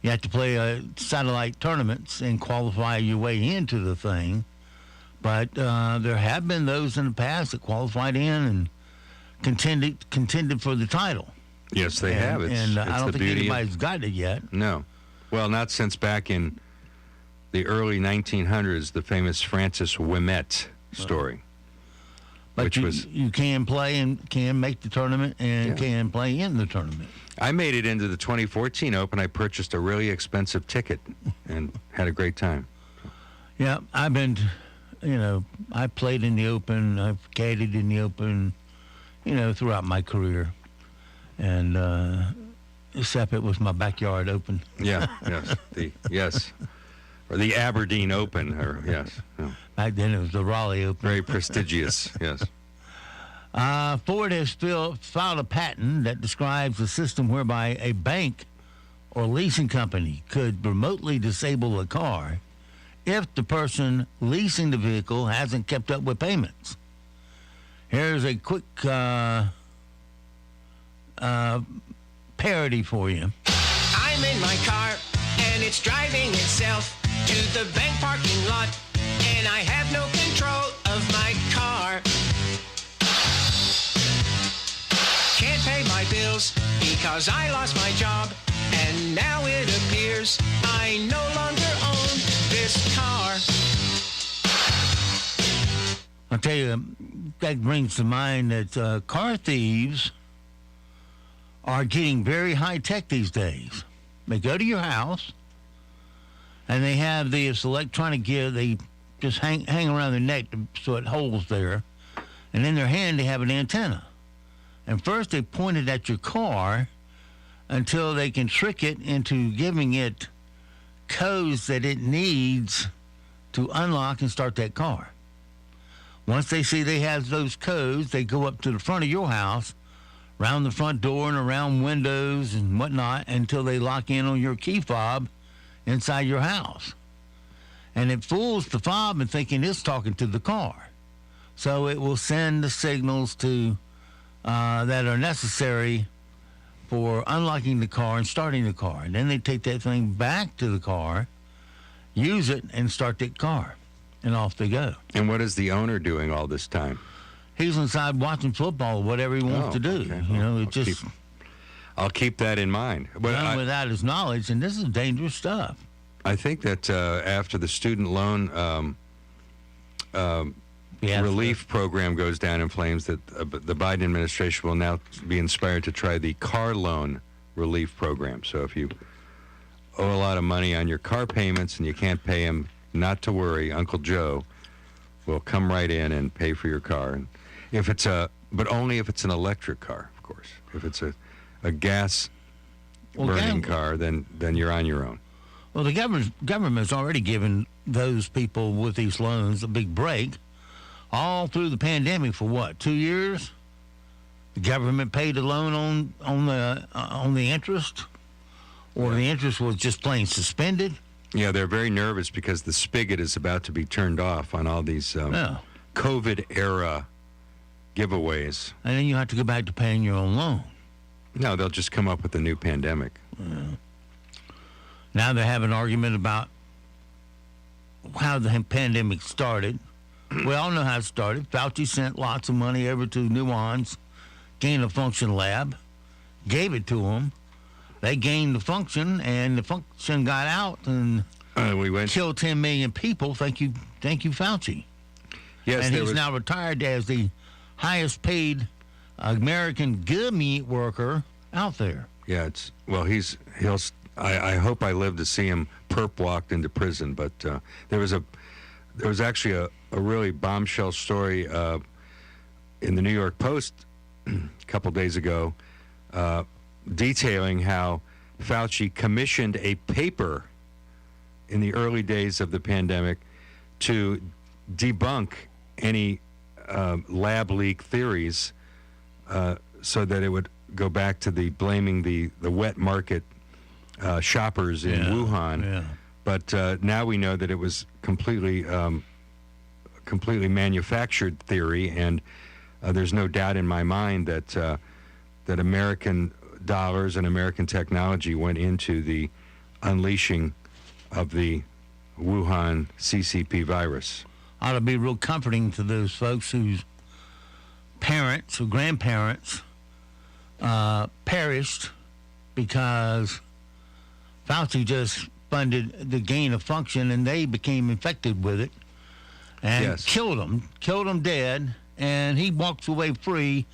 You have to play satellite tournaments and qualify your way into the thing. But there have been those in the past that qualified in and contended for the title. Yes, they have. And I don't think anybody's got it yet. No. Well, not since back in the early 1900s, the famous Francis Ouimet story. But you can play and can make the tournament and can play in the tournament. I made it into the 2014 Open. I purchased a really expensive ticket and had a great time. Yeah, I've been, I played in the Open. I've caddied in the Open, throughout my career. And except it was my backyard Open. Yeah, yes. Or the Aberdeen Open, or yes. Yeah. Back then it was the Raleigh Open. Very prestigious, yes. Ford has filed a patent that describes a system whereby a bank or leasing company could remotely disable a car if the person leasing the vehicle hasn't kept up with payments. Here's a quick parody for you. I'm in my car, and it's driving itself to the bank parking lot, and I have no control of my car. Can't pay my bills because I lost my job, and now it appears I no longer own this car. I'll tell you, that brings to mind that car thieves are getting very high-tech these days. They go to your house, and they have this electronic gear. They just hang around their neck so it holds there. And in their hand, they have an antenna. And first, they point it at your car until they can trick it into giving it codes that it needs to unlock and start that car. Once they see they have those codes, they go up to the front of your house, around the front door and around windows and whatnot, until they lock in on your key fob inside your house. And it fools the fob in thinking it's talking to the car. So it will send the signals to that are necessary for unlocking the car and starting the car. And then they take that thing back to the car, use it, and start that car. And off they go. And what is the owner doing all this time? He's inside watching football, whatever he wants to do. Okay. I'll keep that in mind. But done without his knowledge, and this is dangerous stuff. I think that after the student loan relief program goes down in flames, that the Biden administration will now be inspired to try the car loan relief program. So if you owe a lot of money on your car payments and you can't pay them, not to worry, Uncle Joe will come right in and pay for your car. And if it's but only if it's an electric car, of course. If it's a gas burning car, then you're on your own. Well, the government's already given those people with these loans a big break. All through the pandemic for what, 2 years? The government paid a loan on the interest, or the interest was just plain suspended. Yeah, they're very nervous because the spigot is about to be turned off on all these COVID-era giveaways. And then you have to go back to paying your own loan. No, they'll just come up with a new pandemic. Yeah. Now they have an argument about how the pandemic started. We all know how it started. Fauci sent lots of money over to Wuhan's gain-of-function lab, gave it to them. They gained the function, and the function got out and killed 10 million people. Thank you, Fauci. Yes, and he's now retired as the highest-paid American government worker out there. Yeah, I hope I live to see him perp walked into prison. But there was actually a really bombshell story in the New York Post a couple days ago, detailing how Fauci commissioned a paper in the early days of the pandemic to debunk any lab leak theories, so that it would go back to blaming the wet market shoppers in Wuhan. Yeah. But now we know that it was completely manufactured theory, and there's no doubt in my mind that American dollars and American technology went into the unleashing of the Wuhan CCP virus. Ought to be real comforting to those folks whose parents or grandparents perished because Fauci just funded the gain of function and they became infected with it. and killed him dead, and he walks away free,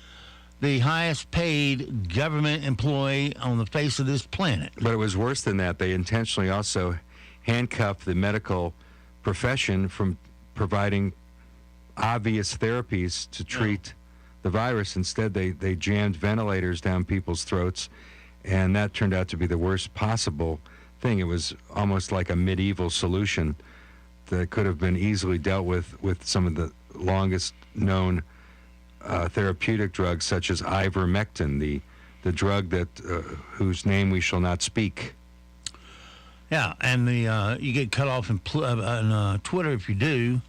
the highest paid government employee on the face of this planet. But it was worse than that. They intentionally also handcuffed the medical profession from providing obvious therapies to treat the virus. Instead, they jammed ventilators down people's throats, and that turned out to be the worst possible thing. It was almost like a medieval solution that could have been easily dealt with some of the longest known therapeutic drugs, such as ivermectin, the drug that whose name we shall not speak. Yeah, and you get cut off on Twitter if you do.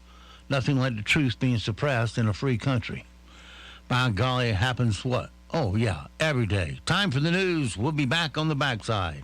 Nothing like the truth being suppressed in a free country. By golly, it happens what? Oh, yeah, every day. Time for the news. We'll be back on the backside.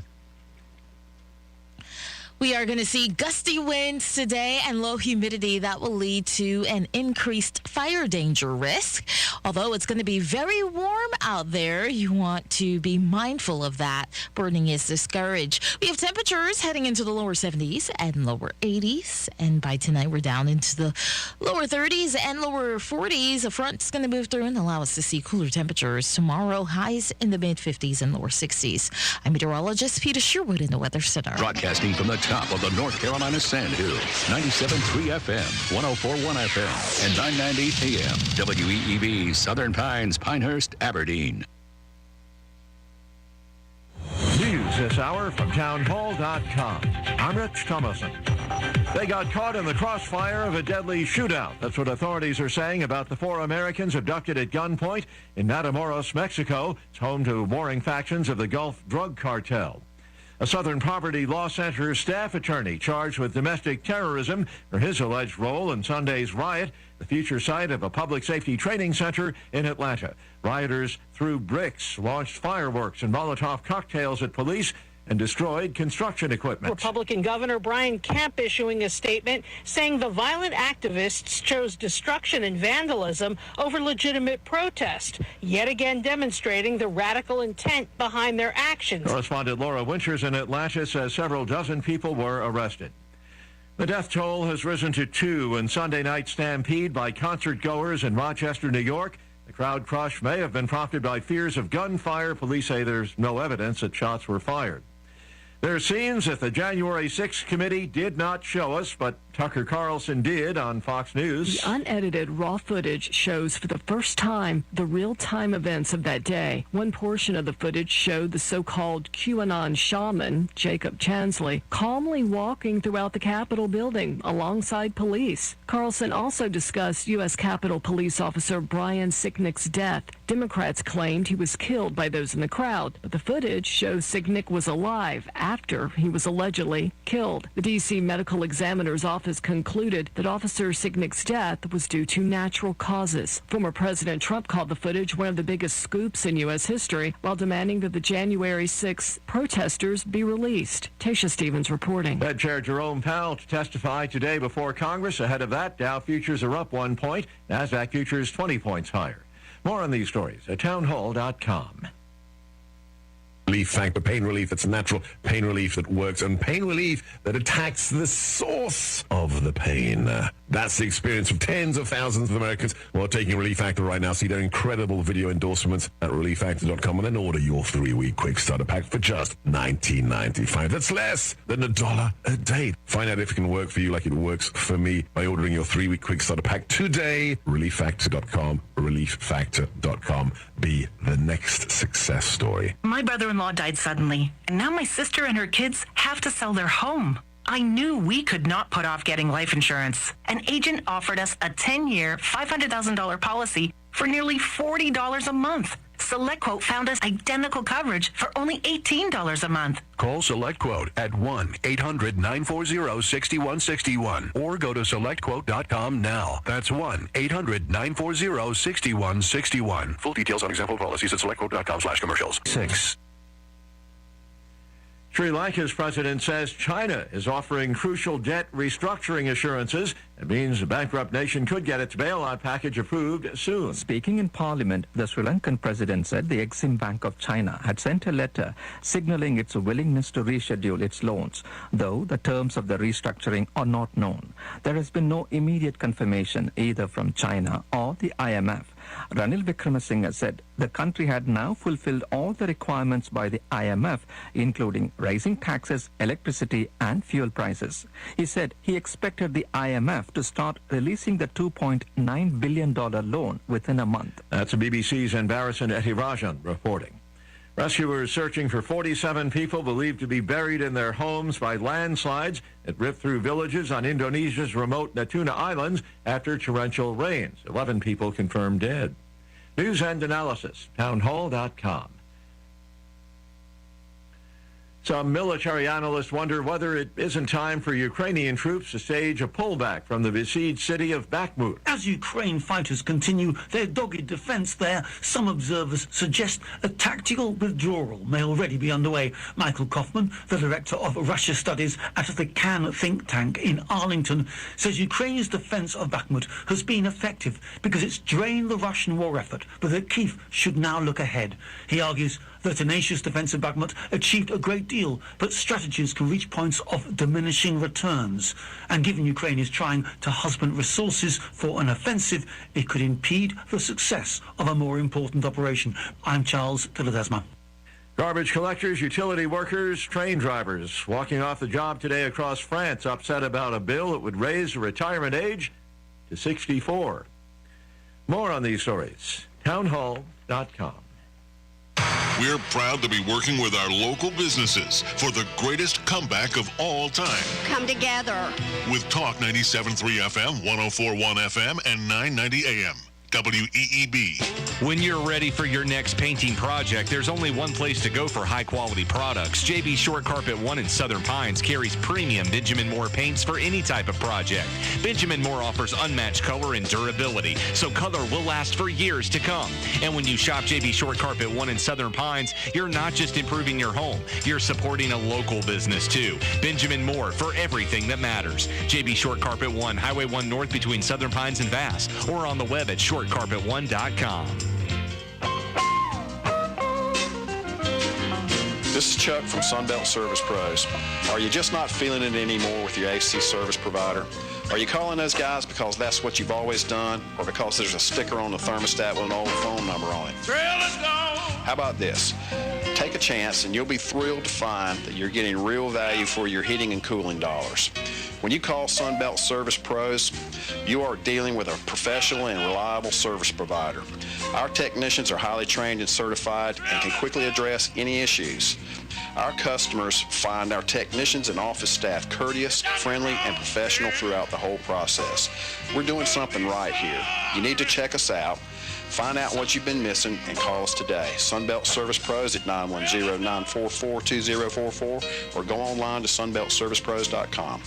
We are going to see gusty winds today and low humidity that will lead to an increased fire danger risk. Although it's going to be very warm out there, you want to be mindful of that. Burning is discouraged. We have temperatures heading into the lower 70s and lower 80s. And by tonight, we're down into the lower 30s and lower 40s. A front's going to move through and allow us to see cooler temperatures. Tomorrow, highs in the mid-50s and lower 60s. I'm meteorologist Peter Sherwood in the Weather Center. Broadcasting from the top of the North Carolina Sandhills, 97.3 FM, 104.1 FM, and 990 AM, WEEB, Southern Pines, Pinehurst, Aberdeen. News this hour from townhall.com. I'm Rich Thomason. They got caught in the crossfire of a deadly shootout. That's what authorities are saying about the 4 Americans abducted at gunpoint in Matamoros, Mexico. It's home to warring factions of the Gulf drug cartel. A Southern Poverty Law Center staff attorney charged with domestic terrorism for his alleged role in Sunday's riot, the future site of a public safety training center in Atlanta. Rioters threw bricks, launched fireworks and Molotov cocktails at police, and destroyed construction equipment. Republican Governor Brian Kemp issuing a statement saying the violent activists chose destruction and vandalism over legitimate protest, yet again demonstrating the radical intent behind their actions. Correspondent Laura Winters in Atlanta says several dozen people were arrested. The death toll has risen to 2 in Sunday night stampede by concert goers in Rochester, New York. The crowd crush may have been prompted by fears of gunfire. Police say there's no evidence that shots were fired. There are scenes that the January 6th committee did not show us, but Tucker Carlson did on Fox News. The unedited raw footage shows for the first time the real-time events of that day. One portion of the footage showed the so-called QAnon shaman, Jacob Chansley, calmly walking throughout the Capitol building alongside police. Carlson also discussed U.S. Capitol Police Officer Brian Sicknick's death. Democrats claimed he was killed by those in the crowd, but the footage shows Sicknick was alive after he was allegedly killed. The D.C. Medical Examiner's Office concluded that Officer Sicknick's death was due to natural causes. Former President Trump called the footage one of the biggest scoops in U.S. history while demanding that the January 6th protesters be released. Tasha Stevens reporting. Fed Chair Jerome Powell to testify today before Congress. Ahead of that, Dow futures are up 1 point, NASDAQ futures 20 points higher. More on these stories at townhall.com. Relief Factor, pain relief that's natural, pain relief that works, and pain relief that attacks the source of the pain. That's the experience of tens of thousands of Americans who are taking Relief Factor right now. See their incredible video endorsements at relieffactor.com and then order your 3-week quick starter pack for just $19.95. That's less than $1 a day. Find out if it can work for you like it works for me by ordering your 3-week quick starter pack today. relieffactor.com, relieffactor.com. Be the next success story. My brother-in-law died suddenly, and now my sister and her kids have to sell their home. I knew we could not put off getting life insurance. An agent offered us a 10-year, $500,000 policy for nearly $40 a month. SelectQuote found us identical coverage for only $18 a month. Call SelectQuote at 1-800-940-6161 or go to SelectQuote.com now. That's 1-800-940-6161. Full details on example policies at SelectQuote.com/commercials. 6. Sri Lanka's president says China is offering crucial debt restructuring assurances. It means the bankrupt nation could get its bailout package approved soon. Speaking in Parliament, the Sri Lankan president said the Exim Bank of China had sent a letter signaling its willingness to reschedule its loans, though the terms of the restructuring are not known. There has been no immediate confirmation either from China or the IMF. Ranil Wickremesinghe said the country had now fulfilled all the requirements by the IMF, including raising taxes, electricity and fuel prices. He said he expected the IMF to start releasing the $2.9 billion loan within a month. That's BBC's Embarrassing Etirajan reporting. Rescuers searching for 47 people believed to be buried in their homes by landslides that ripped through villages on Indonesia's remote Natuna Islands after torrential rains. 11 people confirmed dead. News and analysis, townhall.com. Some military analysts wonder whether it isn't time for Ukrainian troops to stage a pullback from the besieged city of Bakhmut. As Ukraine fighters continue their dogged defense there, some observers suggest a tactical withdrawal may already be underway. Michael Kaufman, the director of Russia Studies at the Can think tank in Arlington, says Ukraine's defense of Bakhmut has been effective because it's drained the Russian war effort, but that Kyiv should now look ahead. He argues that tenacious defense of Bakhmut achieved a great deal, but strategies can reach points of diminishing returns. And given Ukraine is trying to husband resources for an offensive, it could impede the success of a more important operation. I'm Charles Tiledesma. Garbage collectors, utility workers, train drivers walking off the job today across France upset about a bill that would raise the retirement age to 64. More on these stories. Townhall.com. We're proud to be working with our local businesses for the greatest comeback of all time. Come together. With Talk 97.3 FM, 104.1 FM, and 990 AM. WEEB. When you're ready for your next painting project, there's only one place to go for high-quality products. JB Short Carpet 1 in Southern Pines carries premium Benjamin Moore paints for any type of project. Benjamin Moore offers unmatched color and durability, so color will last for years to come. And when you shop JB Short Carpet 1 in Southern Pines, you're not just improving your home, you're supporting a local business too. Benjamin Moore for everything that matters. JB Short Carpet 1, Highway 1 North between Southern Pines and Vass, or on the web at shortcarpet1.com. This is Chuck from Sunbelt Service Pros. Are you just not feeling it anymore with your AC service provider? Are you calling those guys because that's what you've always done, or because there's a sticker on the thermostat with an old phone number on it? How about this? Take a chance and you'll be thrilled to find that you're getting real value for your heating and cooling dollars. When you call Sunbelt Service Pros, you are dealing with a professional and reliable service provider. Our technicians are highly trained and certified and can quickly address any issues. Our customers find our technicians and office staff courteous, friendly, and professional throughout the whole process. We're doing something right here. You need to check us out. Find out what you've been missing and call us today. Sunbelt Service Pros at 910-944-2044 or go online to sunbeltservicepros.com.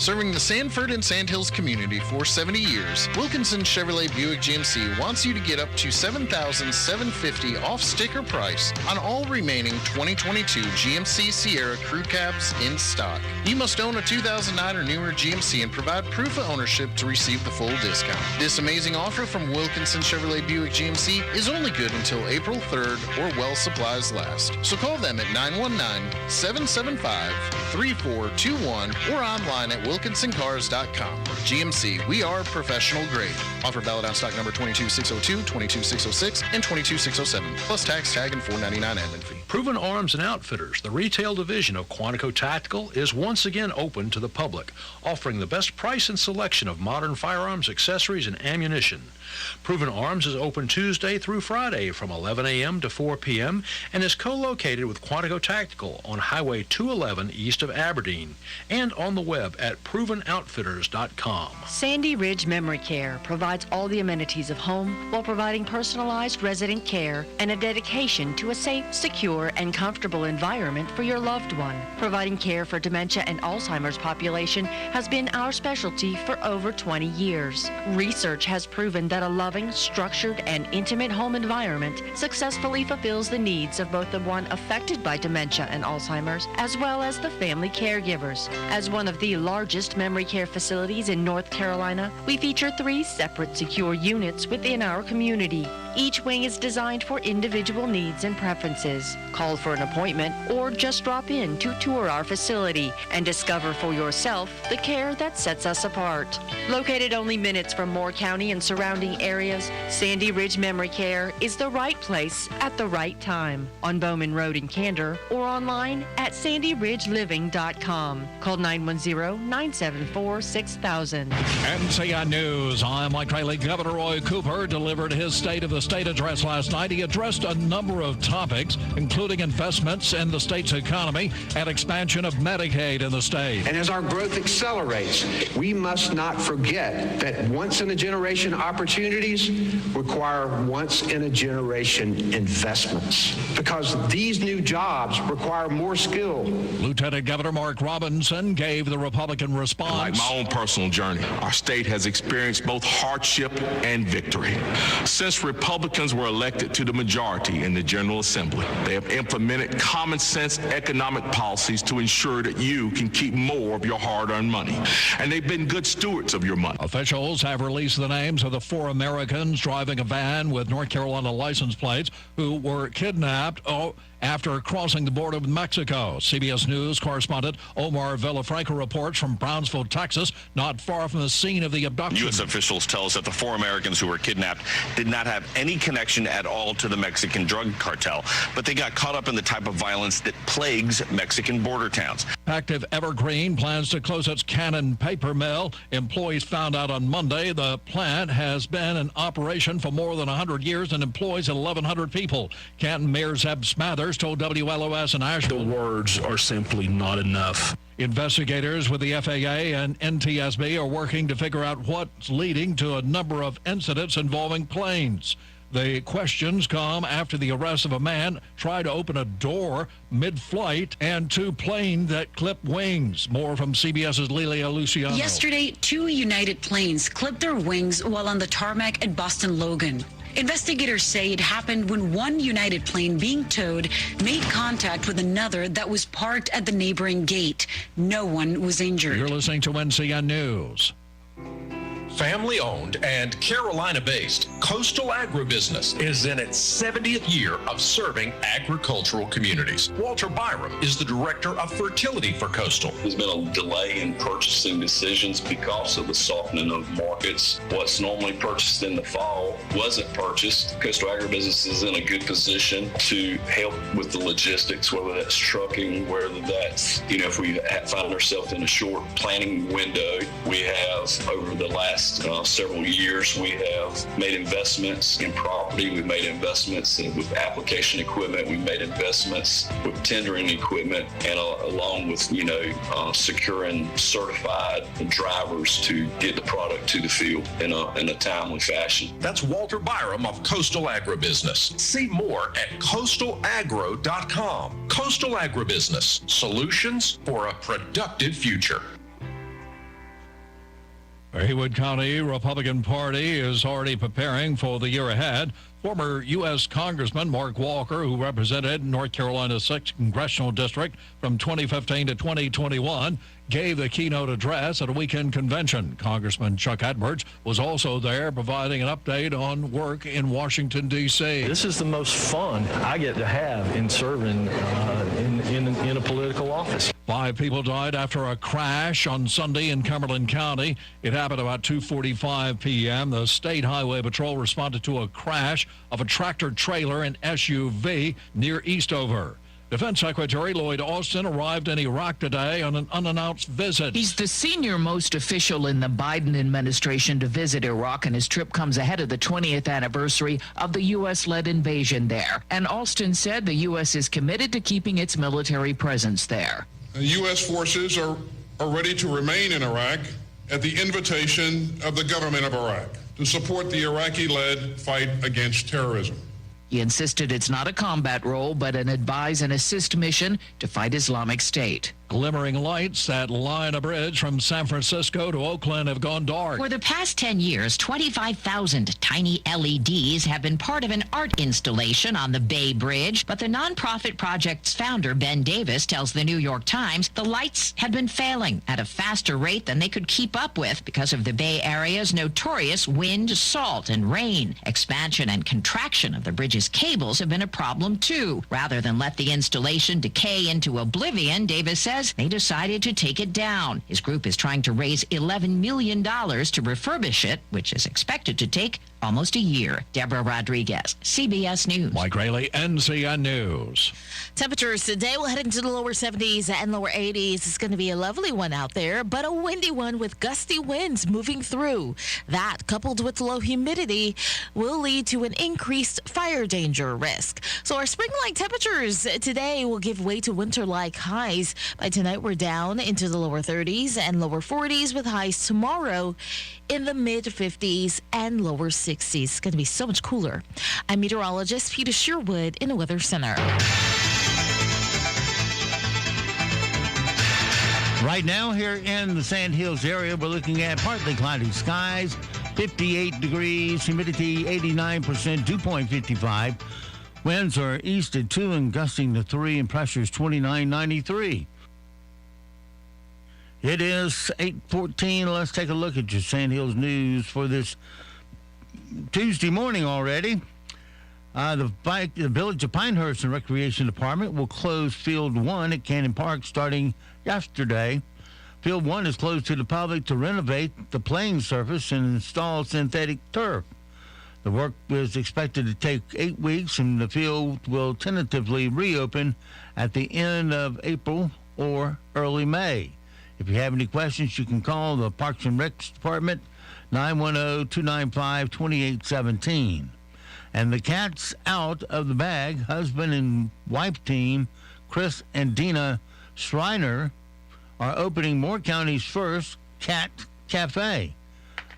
Serving the Sanford and Sandhills community for 70 years, Wilkinson Chevrolet Buick GMC wants you to get up to $7,750 off sticker price on all remaining 2022 GMC Sierra crew cabs in stock. You must own a 2009 or newer GMC and provide proof of ownership to receive the full discount. This amazing offer from Wilkinson Chevrolet Buick GMC is only good until April 3rd or while supplies last. So call them at 919-775-3421 or online at WilkinsonCars.com. GMC, we are professional grade. Offer valid on stock number 22602, 22606, and 22607, plus tax, tag, and $4.99 admin fee. Proven Arms and Outfitters, the retail division of Quantico Tactical, is once again open to the public, offering the best price and selection of modern firearms, accessories, and ammunition. Proven Arms is open Tuesday through Friday from 11 a.m. to 4 p.m. and is co-located with Quantico Tactical on Highway 211 east of Aberdeen and on the web at at ProvenOutfitters.com. Sandy Ridge Memory Care provides all the amenities of home while providing personalized resident care and a dedication to a safe, secure, and comfortable environment for your loved one. Providing care for dementia and Alzheimer's population has been our specialty for over 20 years. Research has proven that a loving, structured, and intimate home environment successfully fulfills the needs of both the one affected by dementia and Alzheimer's, as well as the family caregivers. As one of the largest memory care facilities in North Carolina, we feature 3 separate secure units within our community. Each wing is designed for individual needs and preferences. Call for an appointment or just drop in to tour our facility and discover for yourself the care that sets us apart. Located only minutes from Moore County and surrounding areas, Sandy Ridge Memory Care is the right place at the right time. On Bowman Road in Candor or online at sandyridgeliving.com. Call 910-974-6000. NCN News. I'm Mike Riley. Governor Roy Cooper delivered his State of the State address last night. He addressed a number of topics, including investments in the state's economy and expansion of Medicaid in the state. And as our growth accelerates, we must not forget that once-in-a-generation opportunities require once-in-a-generation investments, because these new jobs require more skill. Lieutenant Governor Mark Robinson gave the Republican response. Like my own personal journey, our state has experienced both hardship and victory. Since Republicans were elected to the majority in the General Assembly, they have implemented common sense economic policies to ensure that you can keep more of your hard-earned money. And they've been good stewards of your money. Officials have released the names of the 4 Americans driving a van with North Carolina license plates who were kidnapped after crossing the border with Mexico. CBS News correspondent Omar Villafranca reports from Brownsville, Texas, not far from the scene of the abduction. U.S. officials tell us that the 4 Americans who were kidnapped did not have any connection at all to the Mexican drug cartel, but they got caught up in the type of violence that plagues Mexican border towns. Active Evergreen plans to close its Cannon paper mill. Employees found out on Monday the plant has been in operation for more than 100 years and employs 1,100 people. Canton Mayor Zeb Smathers told WLOS in Asheville. The words are simply not enough. Investigators with the FAA and NTSB are working to figure out what's leading to a number of incidents involving planes. The questions come after the arrest of a man tried to open a door mid-flight and 2 planes that clipped wings. More from CBS's Lilia Luciano. Yesterday, 2 United planes clipped their wings while on the tarmac at Boston Logan. Investigators say it happened when one United plane being towed made contact with another that was parked at the neighboring gate. No one was injured. You're listening to NCN News. Family-owned and Carolina-based, Coastal Agribusiness is in its 70th year of serving agricultural communities. Walter Byram is the Director of Fertility for Coastal. There's been a delay in purchasing decisions because of the softening of markets. What's normally purchased in the fall wasn't purchased. Coastal Agribusiness is in a good position to help with the logistics, whether that's trucking, whether that's, if we find ourselves in a short planning window. We have, over the last several years, we have made investments in property. We've made investments with application equipment. We've made investments with tendering equipment, and along with, securing certified drivers to get the product to the field in a timely fashion. That's Walter Byram of Coastal Agribusiness. See more at coastalagro.com. Coastal Agribusiness, solutions for a productive future. Haywood County Republican Party is already preparing for the year ahead. Former U.S. Congressman Mark Walker, who represented North Carolina's 6th Congressional District from 2015 to 2021, gave the keynote address at a weekend convention. Congressman Chuck Edwards was also there, providing an update on work in Washington, D.C. This is the most fun I get to have in serving in a political office. 5 people died after a crash on Sunday in Cumberland County. It happened about 2:45 p.m. The State Highway Patrol responded to a crash of a tractor-trailer and SUV near Eastover. Defense Secretary Lloyd Austin arrived in Iraq today on an unannounced visit. He's the senior-most official in the Biden administration to visit Iraq, and his trip comes ahead of the 20th anniversary of the U.S.-led invasion there. And Austin said the U.S. is committed to keeping its military presence there. The U.S. forces are are ready to remain in Iraq at the invitation of the government of Iraq to support the Iraqi-led fight against terrorism. He insisted it's not a combat role, but an advise and assist mission to fight Islamic State. Glimmering lights that line a bridge from San Francisco to Oakland have gone dark. For the past 10 years, 25,000 tiny LEDs have been part of an art installation on the Bay Bridge, but the nonprofit project's founder, Ben Davis, tells the New York Times the lights had been failing at a faster rate than they could keep up with because of the Bay Area's notorious wind, salt, and rain. Expansion and contraction of the bridge's cables have been a problem, too. Rather than let the installation decay into oblivion, Davis says they decided to take it down. His group is trying to raise $11 million to refurbish it, which is expected to take almost a year. Deborah Rodriguez, CBS News. Mike Rayleigh, NCN News. Temperatures today will head into the lower 70s and lower 80s. It's going to be a lovely one out there, but a windy one with gusty winds moving through. That, coupled with low humidity, will lead to an increased fire danger risk. So our spring-like temperatures today will give way to winter-like highs. By tonight, we're down into the lower 30s and lower 40s with highs tomorrow in the mid-50s and lower 60s. It's going to be so much cooler. I'm meteorologist Peter Sherwood in the Weather Center. Right now here in the Sand Hills area, we're looking at partly cloudy skies, 58 degrees, humidity 89%, dew point 55. Winds are east at 2 and gusting to 3, and pressure's 29.93. It is 8:14. Let's take a look at your Sand Hills news for this Tuesday morning already. The Village of Pinehurst and Recreation Department will close Field 1 at Cannon Park starting yesterday. Field 1 is closed to the public to renovate the playing surface and install synthetic turf. The work is expected to take 8 weeks, and the field will tentatively reopen at the end of April or early May. If you have any questions, you can call the Parks and Rec Department, 910-295-2817. And the cat's out of the bag. Husband and wife team, Chris and Dina Schreiner, are opening Moore County's first cat cafe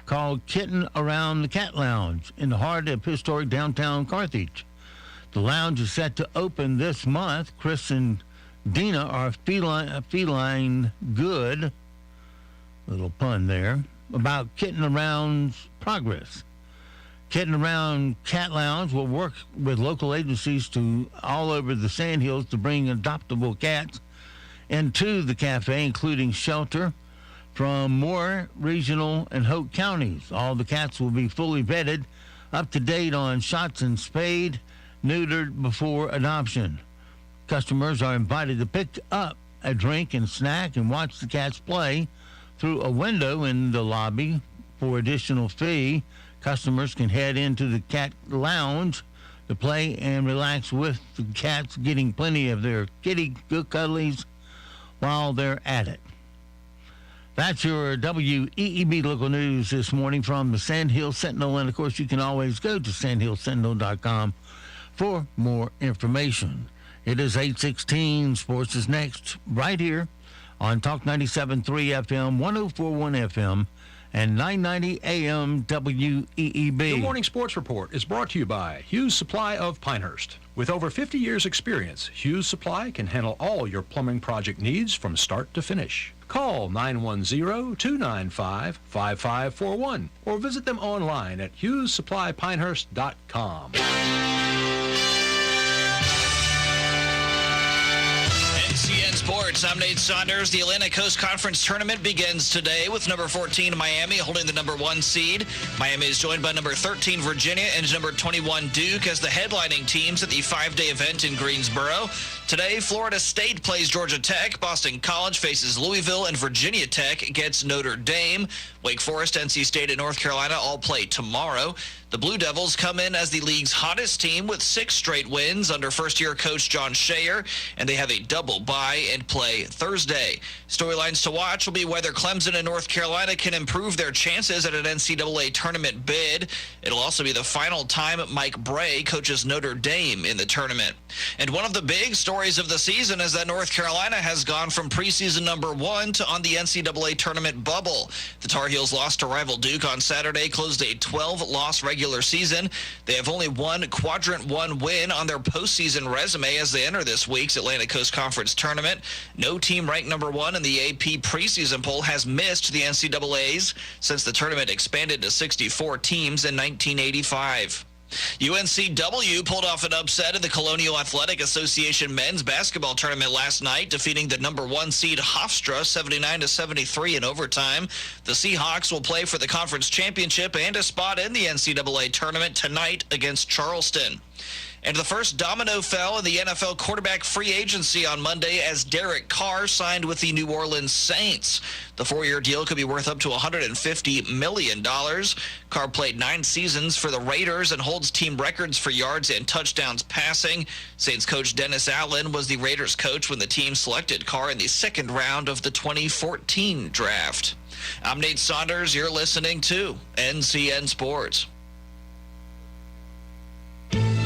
called Kitten Around the Cat Lounge in the heart of historic downtown Carthage. The lounge is set to open this month. Chris and Dina are feline good, little pun there, about Kitten Around's progress. Kitten Around Cat Lounge will work with local agencies to all over the Sand Hills to bring adoptable cats into the cafe, including shelter from Moore Regional and Hoke counties. All the cats will be fully vetted, up to date on shots and spayed, neutered before adoption. Customers are invited to pick up a drink and snack and watch the cats play through a window in the lobby. For additional fee, customers can head into the cat lounge to play and relax with the cats, getting plenty of their kitty good cuddlies while they're at it. That's your WEEB local news this morning from the Sand Hill Sentinel. And, of course, you can always go to sandhillsentinel.com for more information. It is 8:16. Sports is next, right here on Talk 97.3 FM, 104.1 FM, and 990 AM WEEB. The Morning Sports Report is brought to you by Hughes Supply of Pinehurst. With over 50 years' experience, Hughes Supply can handle all your plumbing project needs from start to finish. Call 910-295-5541 or visit them online at HughesSupplyPinehurst.com. NCN Sports, I'm Nate Saunders. The Atlantic Coast Conference Tournament begins today with number 14 Miami holding the number 1 seed. Miami is joined by number 13 Virginia and number 21 Duke as the headlining teams at the 5-day event in Greensboro. Today, Florida State plays Georgia Tech, Boston College faces Louisville, and Virginia Tech gets Notre Dame. Wake Forest, NC State, and North Carolina all play tomorrow. The Blue Devils come in as the league's hottest team with 6 straight wins under first-year coach John Shayer, and they have a double bye and play play Thursday. Storylines to watch will be whether Clemson and North Carolina can improve their chances at an NCAA tournament bid. It'll also be the final time Mike Bray coaches Notre Dame in the tournament. And one of the big stories of the season is that North Carolina has gone from preseason number 1 to on the NCAA tournament bubble. The Tar Heels lost to rival Duke on Saturday, closed a 12-loss regular season. They have only one Quadrant 1 win on their postseason resume as they enter this week's Atlantic Coast Conference tournament. No team ranked number 1 in the AP preseason poll has missed the NCAAs since the tournament expanded to 64 teams in 1985. UNCW pulled off an upset in the Colonial Athletic Association men's basketball tournament last night, defeating the number 1 seed Hofstra 79-73 in overtime. The Seahawks will play for the conference championship and a spot in the NCAA tournament tonight against Charleston. And the first domino fell in the NFL quarterback free agency on Monday as Derek Carr signed with the New Orleans Saints. The 4-year deal could be worth up to $150 million. Carr played 9 seasons for the Raiders and holds team records for yards and touchdowns passing. Saints coach Dennis Allen was the Raiders coach when the team selected Carr in the second round of the 2014 draft. I'm Nate Saunders. You're listening to NCN Sports.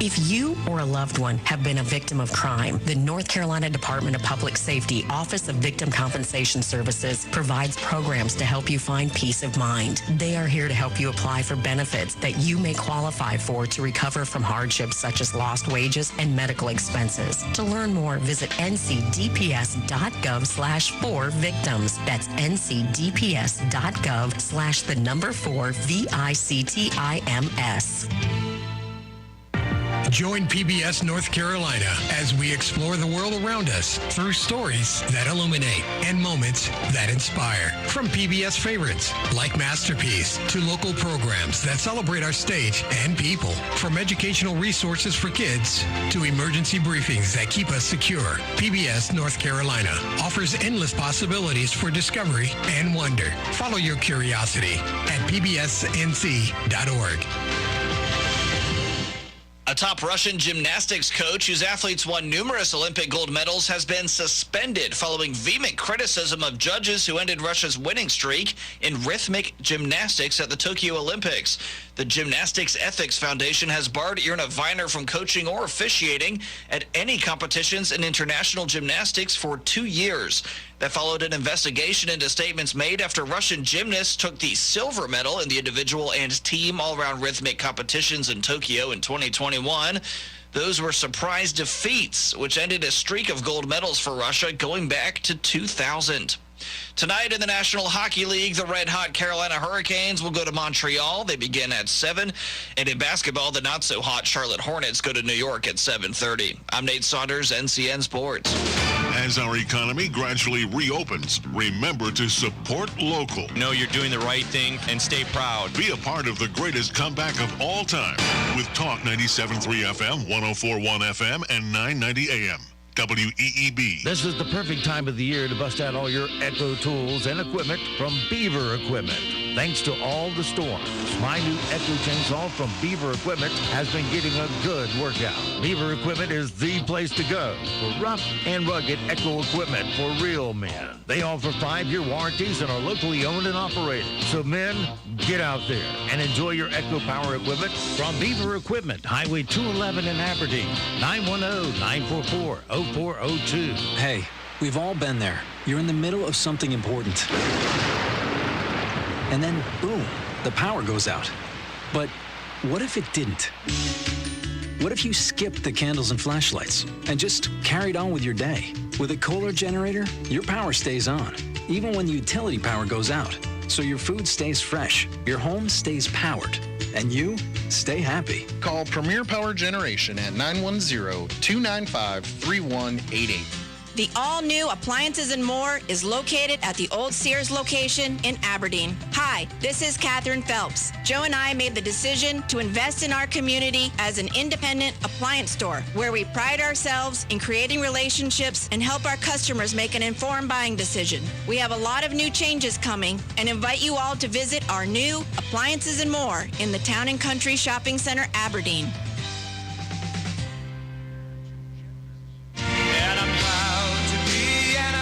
If you or a loved one have been a victim of crime, the North Carolina Department of Public Safety Office of Victim Compensation Services provides programs to help you find peace of mind. They are here to help you apply for benefits that you may qualify for to recover from hardships such as lost wages and medical expenses. To learn more, visit ncdps.gov/4victims. That's ncdps.gov/4victims. Join PBS North Carolina as we explore the world around us through stories that illuminate and moments that inspire. From PBS favorites like Masterpiece to local programs that celebrate our state and people. From educational resources for kids to emergency briefings that keep us secure. PBS North Carolina offers endless possibilities for discovery and wonder. Follow your curiosity at pbsnc.org. A top Russian gymnastics coach whose athletes won numerous Olympic gold medals has been suspended following vehement criticism of judges who ended Russia's winning streak in rhythmic gymnastics at the Tokyo Olympics. The Gymnastics Ethics Foundation has barred Irina Viner from coaching or officiating at any competitions in international gymnastics for 2 years. That followed an investigation into statements made after Russian gymnasts took the silver medal in the individual and team all-around rhythmic competitions in Tokyo in 2021. Those were surprise defeats, which ended a streak of gold medals for Russia going back to 2000. Tonight in the National Hockey League, the red-hot Carolina Hurricanes will go to Montreal. They begin at 7. And in basketball, the not-so-hot Charlotte Hornets go to New York at 7:30. I'm Nate Saunders, NCN Sports. As our economy gradually reopens, remember to support local. Know you're doing the right thing and stay proud. Be a part of the greatest comeback of all time with Talk 97.3 FM, 104.1 FM, and 990 AM. WEEB. This is the perfect time of the year to bust out all your Echo tools and equipment from Beaver Equipment. Thanks to all the storms, my new Echo chainsaw from Beaver Equipment has been getting a good workout. Beaver Equipment is the place to go for rough and rugged Echo equipment for real men. They offer 5-year warranties and are locally owned and operated. So men, get out there and enjoy your Echo power equipment from Beaver Equipment, Highway 211 in Aberdeen, 910-944-0402. Hey, we've all been there. You're in the middle of something important. And then, boom, the power goes out. But what if it didn't? What if you skipped the candles and flashlights and just carried on with your day? With a Kohler generator, your power stays on, even when the utility power goes out. So your food stays fresh, your home stays powered, and you stay happy. Call Premier Power Generation at 910-295-3188. The all-new Appliances and More is located at the Old Sears location in Aberdeen. Hi, this is Katherine Phelps. Joe and I made the decision to invest in our community as an independent appliance store where we pride ourselves in creating relationships and help our customers make an informed buying decision. We have a lot of new changes coming and invite you all to visit our new Appliances and More in the Town and Country Shopping Center, Aberdeen. And I'm proud to be an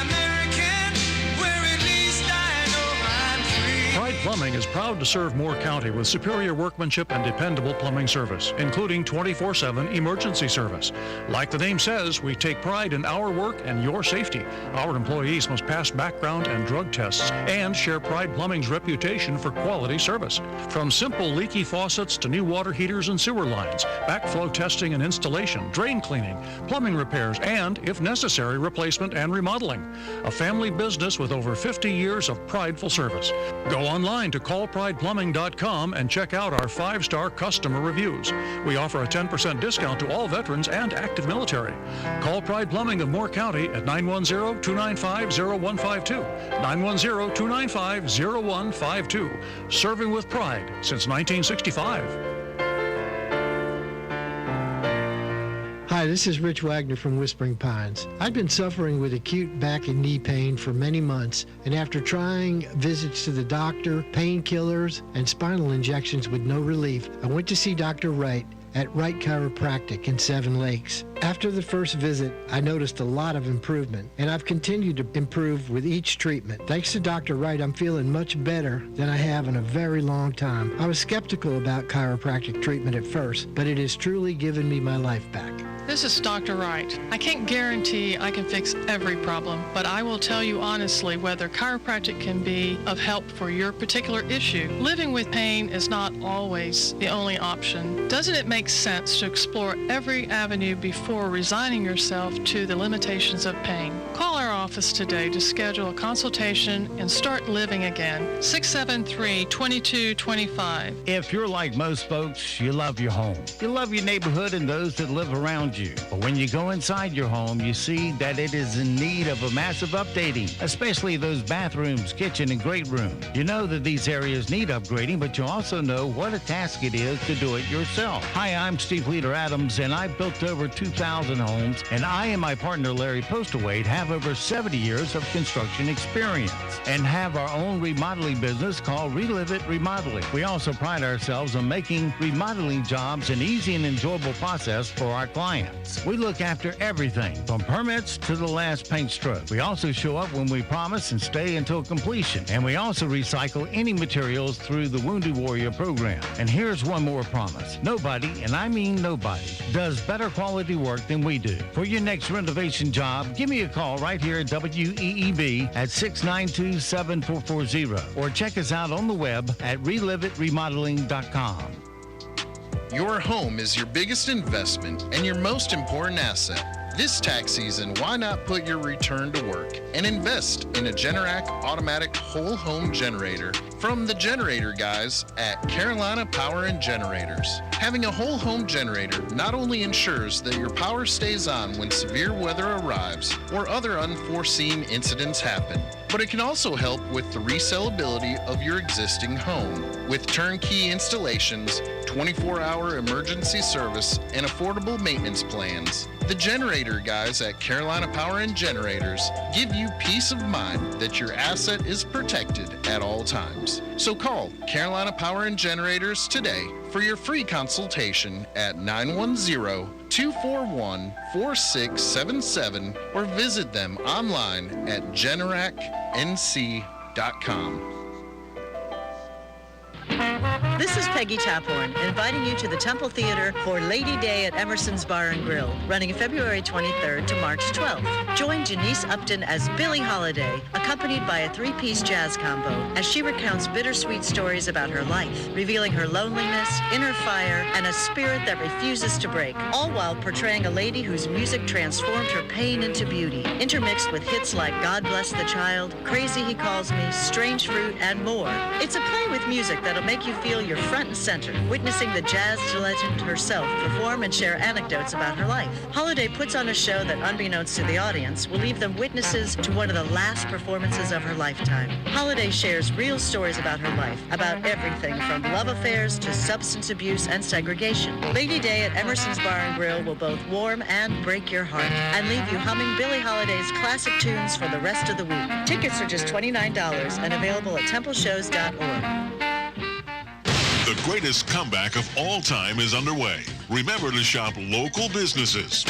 Plumbing is proud to serve Moore County with superior workmanship and dependable plumbing service, including 24/7 emergency service. Like the name says, we take pride in our work and your safety. Our employees must pass background and drug tests and share Pride Plumbing's reputation for quality service. From simple leaky faucets to new water heaters and sewer lines, backflow testing and installation, drain cleaning, plumbing repairs, and, if necessary, replacement and remodeling. A family business with over 50 years of prideful service. Go online to callprideplumbing.com and check out our 5-star customer reviews. We offer a 10% discount to all veterans and active military. Call Pride Plumbing of Moore County at 910-295-0152. 910-295-0152. Serving with pride since 1965. Hi, this is Rich Wagner from Whispering Pines. I've been suffering with acute back and knee pain for many months, and after trying visits to the doctor, painkillers, and spinal injections with no relief, I went to see Dr. Wright at Wright Chiropractic in Seven Lakes. After the first visit, I noticed a lot of improvement, and I've continued to improve with each treatment. Thanks to Dr. Wright, I'm feeling much better than I have in a very long time. I was skeptical about chiropractic treatment at first, but it has truly given me my life back. This is Dr. Wright. I can't guarantee I can fix every problem, but I will tell you honestly whether chiropractic can be of help for your particular issue. Living with pain is not always the only option. Doesn't it make sense to explore every avenue before resigning yourself to the limitations of pain? Call our office today to schedule a consultation and start living again. 673-2225. If you're like most folks, you love your home. You love your neighborhood and those that live around you. But when you go inside your home, you see that it is in need of a massive updating, especially those bathrooms, kitchen, and great room. You know that these areas need upgrading, but you also know what a task it is to do it yourself. Hi, I'm Steve Leader Adams, and I've built over 2,000 homes, and I and my partner Larry Postlewaite have over 70 years of construction experience and have our own remodeling business called Relive It Remodeling. We also pride ourselves on making remodeling jobs an easy and enjoyable process for our clients. We look after everything from permits to the last paint stroke. We also show up when we promise and stay until completion. And we also recycle any materials through the Wounded Warrior program. And here's one more promise. Nobody, and I mean nobody, does better quality work than we do. For your next renovation job, give me a call right here at WEEB at 692-7440 or check us out on the web at reliveitremodeling.com. Your home is your biggest investment and your most important asset. This tax season, why not put your return to work and invest in a Generac automatic whole home generator from the generator guys at Carolina Power and Generators. Having a whole home generator not only ensures that your power stays on when severe weather arrives or other unforeseen incidents happen, but it can also help with the resellability of your existing home. With turnkey installations, 24-hour emergency service, and affordable maintenance plans, the generator guys at Carolina Power and Generators give you peace of mind that your asset is protected at all times. So call Carolina Power and Generators today for your free consultation at 910-241-4677 or visit them online at generacnc.com. This is Peggy Taphorn, inviting you to the Temple Theater for Lady Day at Emerson's Bar and Grill, running February 23rd to March 12th. Join Janice Upton as Billie Holiday, accompanied by a three-piece jazz combo, as she recounts bittersweet stories about her life, revealing her loneliness, inner fire, and a spirit that refuses to break, all while portraying a lady whose music transformed her pain into beauty, intermixed with hits like God Bless the Child, Crazy He Calls Me, Strange Fruit, and more. It's a play with music that'll make you feel you're front and center, witnessing the jazz legend herself perform and share anecdotes about her life. Holiday puts on a show that, unbeknownst to the audience, will leave them witnesses to one of the last performances of her lifetime. Holiday shares real stories about her life, about everything from love affairs to substance abuse and segregation. Lady Day at Emerson's Bar and Grill will both warm and break your heart and leave you humming Billie Holiday's classic tunes for the rest of the week. Tickets are just $29 and available at templeshows.org. The greatest comeback of all time is underway. Remember to shop local businesses.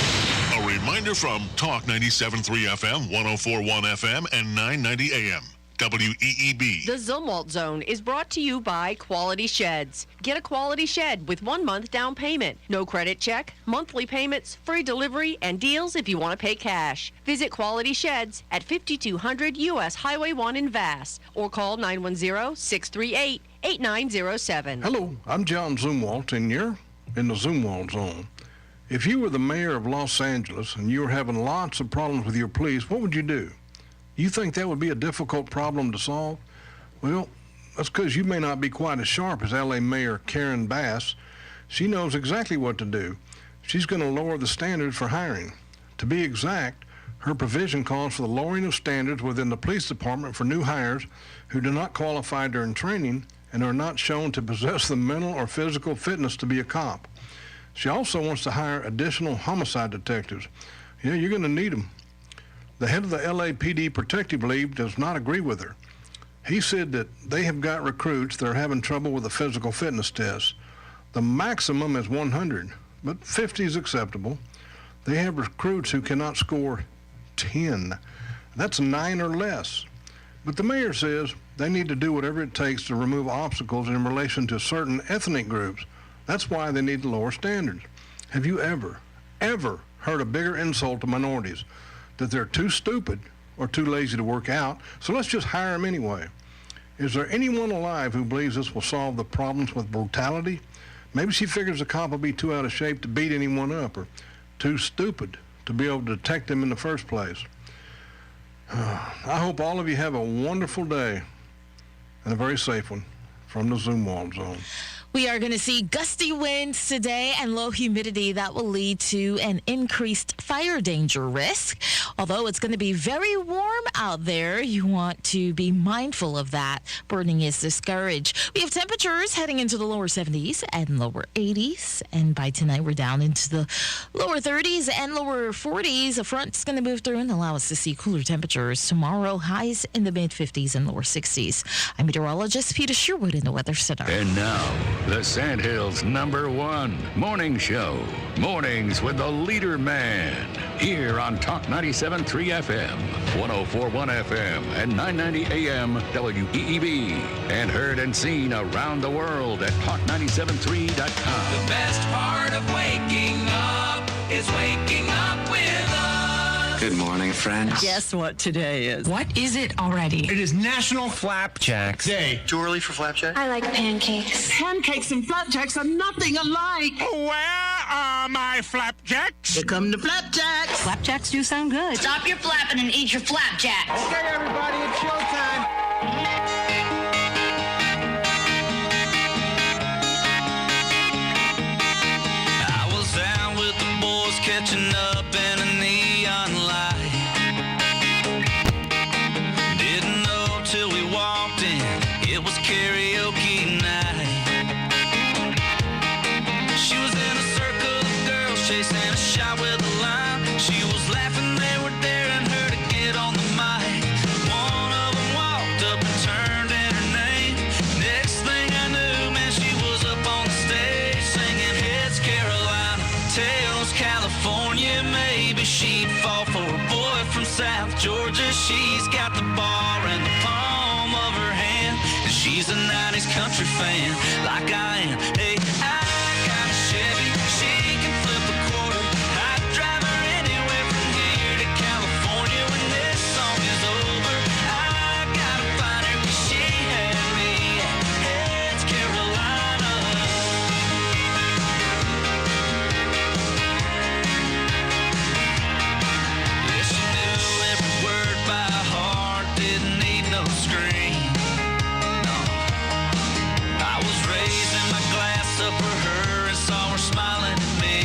A reminder from Talk 97.3 FM, 104.1 FM, and 990 AM. WEEB. The Zumwalt Zone is brought to you by Quality Sheds. Get a quality shed with 1 month down payment, no credit check, monthly payments, free delivery, and deals if you want to pay cash. Visit Quality Sheds at 5200 U.S. Highway 1 in Vass or call 910-638-8907. Hello, I'm John Zumwalt, and you're in the Zumwalt Zone. If you were the mayor of Los Angeles and you were having lots of problems with your police, what would you do? You think that would be a difficult problem to solve? Well, that's because you may not be quite as sharp as LA Mayor Karen Bass. She knows exactly what to do. She's going to lower the standards for hiring. To be exact, her provision calls for the lowering of standards within the police department for new hires who do not qualify during training and are not shown to possess the mental or physical fitness to be a cop. She also wants to hire additional homicide detectives. Yeah, you're going to need them. The head of the LAPD Protective League does not agree with her. He said that they have got recruits that are having trouble with the physical fitness test. The maximum is 100, but 50 is acceptable. They have recruits who cannot score 10. That's 9 or less. But the mayor says they need to do whatever it takes to remove obstacles in relation to certain ethnic groups. That's why they need to lower standards. Have you ever heard a bigger insult to minorities? That they're too stupid or too lazy to work out, so let's just hire them anyway. Is there anyone alive who believes this will solve the problems with brutality? Maybe she figures the cop will be too out of shape to beat anyone up or too stupid to be able to detect them in the first place. I hope all of you have a wonderful day and a very safe one from the Zumwalt Zone. We are going to see gusty winds today and low humidity that will lead to an increased fire danger risk. Although it's going to be very warm out there, you want to be mindful of that. Burning is discouraged. We have temperatures heading into the lower 70s and lower 80s. And by tonight, we're down into the lower 30s and lower 40s. A front's going to move through and allow us to see cooler temperatures. Tomorrow, highs in the mid-50s and lower 60s. I'm meteorologist Peter Sherwood in the Weather Center. And now, the Sandhills' #1 morning show. Mornings with the LeaderMan. Here on Talk 97.3 FM, 104.1 FM, and 990 AM WEEB. And heard and seen around the world at talk973.com. The best part of waking up is waking up with us. Good morning, friends. Guess what today is? What is it already? It is National Flapjacks Day. Too early for flapjack? I like pancakes. Pancakes and flapjacks are nothing alike. Where are my flapjacks? Here come the flapjacks. Flapjacks do sound good. Stop your flapping and eat your flapjacks. Okay, everybody, it's showtime. I was out with the boys catching up in a neon light. Didn't know till we walked in, it was karaoke night. She was in a circle of girls chasing a shot with a line. She was laughing, they were daring her to get on the mic. One of them walked up and turned in her name. Next thing I knew, man, she was up on the stage singing Heads Carolina, Tails California. Maybe she'd fall for a boy from South Georgia. She's got the bar in the palm of her hand, and she's a 90s country fan like I am. Hey, I got a Chevy, she can flip a quarter. I'd drive her anywhere from here to California when this song is over. I gotta find her 'cause she had me at Heads Carolina. Yeah, she knew every word by heart, didn't need no screen. No, I was raising my glass up for her and saw her smiling at me.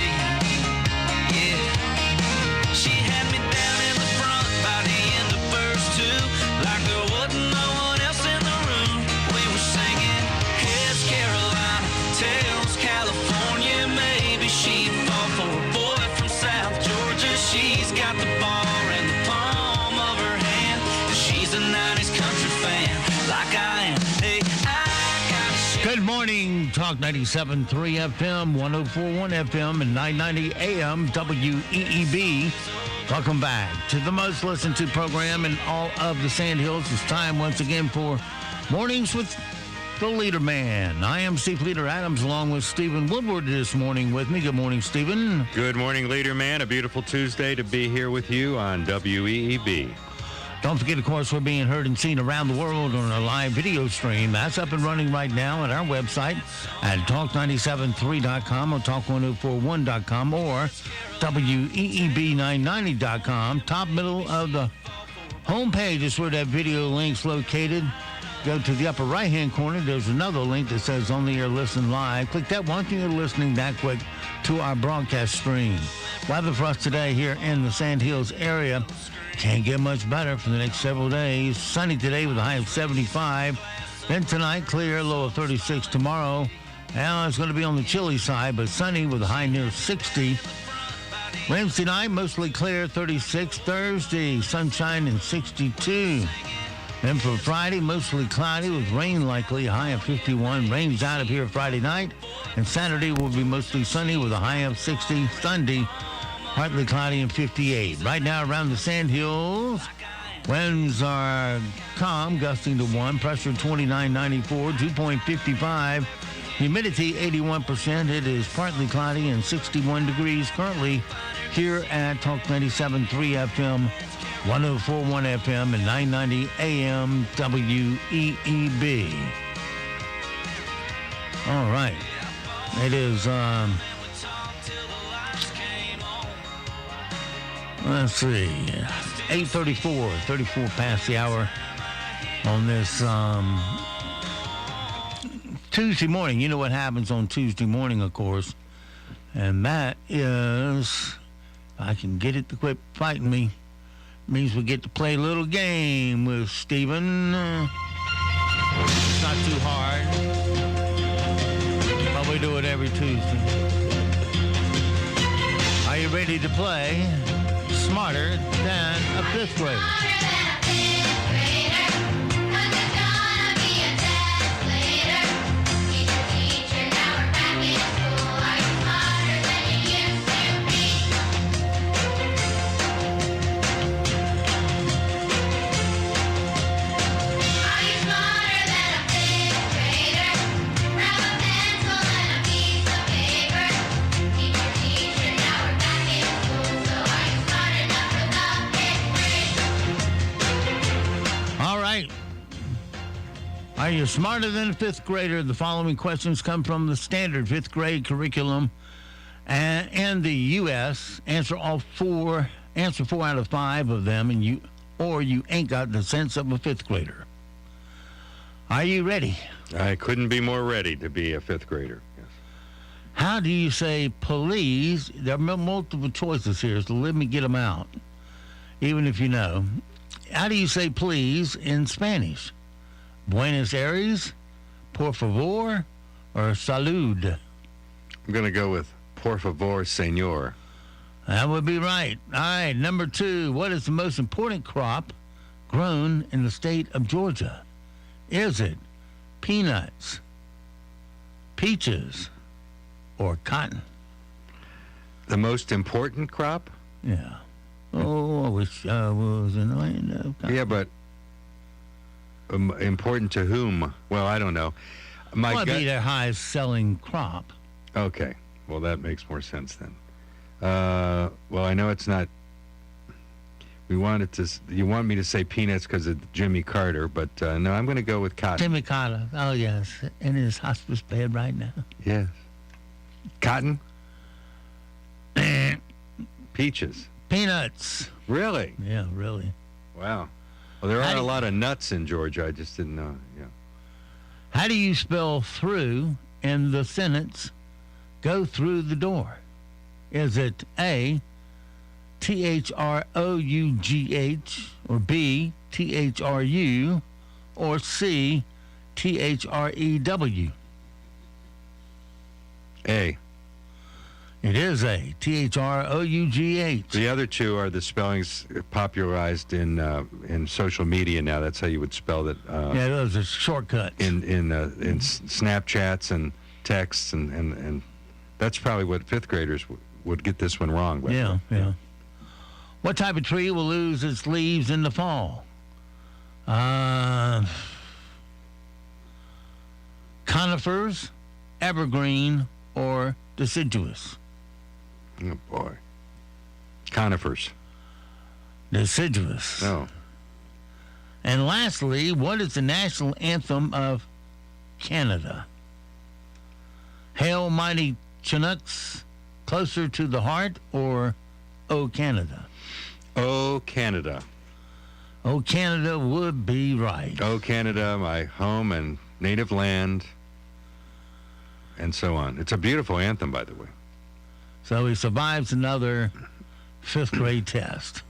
Yeah, she had me down in the front by the end of verse 2, like there wasn't no one else in the room. We were singing Heads Carolina, Tails California. Maybe she'd fall for a boy from South Georgia. She's got the bar in the palm of her hand, and she's a 90s country fan like I am. Hey, Good morning, Talk 97.3 FM, 104.1 FM, and 990 AM WEEB. Welcome back to the most listened to program in all of the Sandhills. It's time once again for Mornings with the LeaderMan. I am Steve Leader Adams along with Stephen Woodward this morning with me. Good morning, Stephen. Good morning, LeaderMan. A beautiful Tuesday to be here with you on WEEB. Don't forget, of course, we're being heard and seen around the world on a live video stream. That's up and running right now at our website at talk973.com or talk1041.com or WEEB990.com. Top middle of the homepage is where that video link's located. Go to the upper right-hand corner. There's another link that says On the Air Listen Live. Click that once and you're listening that quick to our broadcast stream. Weather for us today here in the Sandhills area. Can't get much better for the next several days. Sunny today with a high of 75. Then tonight, clear, low of 36 tomorrow. Now it's going to be on the chilly side, but sunny with a high near 60. Wednesday night, mostly clear, 36. Thursday, sunshine and 62. Then for Friday, mostly cloudy with rain likely, a high of 51. Rain's out of here Friday night. And Saturday will be mostly sunny with a high of 60. Sunday, partly cloudy and 58. Right now around the Sandhills, winds are calm, gusting to 1. Pressure 2994, 2.55. Humidity 81%. It is partly cloudy and 61 degrees currently here at Talk 97.3 FM, 104.1 FM, and 990 AM WEEB. All right. It is, let's see, 8:34, 34 past the hour on this Tuesday morning. You know what happens on Tuesday morning, of course, and that is, if I can get it to quit fighting me, means we get to play a little game with Stephen. It's not too hard, but we do it every Tuesday. Are you ready to play Smarter Than a Fifth Grader? Are you smarter than a fifth grader? The following questions come from the standard fifth grade curriculum and the U.S. Answer 4 out of 5 of them, and you ain't got the sense of a fifth grader. Are you ready? I couldn't be more ready to be a fifth grader. Yes. How do you say please? There are multiple choices here, so let me get them out, even if you know. How do you say please in Spanish? Buenos Aires, por favor, or salud? I'm going to go with por favor, señor. That would be right. All right, number 2. What is the most important crop grown in the state of Georgia? Is it peanuts, peaches, or cotton? The most important crop? Yeah. Oh, I wish I was in the land of cotton. Yeah, but important to whom? Well, I don't know. It'd be their highest selling crop. Okay. Well, that makes more sense then. Well, I know it's not. You want me to say peanuts because of Jimmy Carter, but no, I'm going to go with cotton. Jimmy Carter. Oh, yes. In his hospice bed right now. Yes. Cotton? Peaches. Peanuts. Really? Yeah, really. Wow. Well, there are a lot of nuts in Georgia. I just didn't know. Yeah. How do you spell through in the sentence, go through the door? Is it A, THROUGH, or B, THRU, or C, THREW? A. It is A, THROUGH. The other two are the spellings popularized in social media now. That's how you would spell it. Yeah, those are shortcuts. In Snapchats and texts, and that's probably what fifth graders would get this one wrong with. Yeah, yeah. What type of tree will lose its leaves in the fall? Conifers, evergreen, or deciduous? Oh, boy. Conifers. Deciduous. No. And lastly, what is the national anthem of Canada? Hail Mighty Chinooks, Closer to the Heart, or Oh Canada? Oh, Canada. Oh, Canada would be right. Oh, Canada, my home and native land, and so on. It's a beautiful anthem, by the way. So he survives another 5th grade test.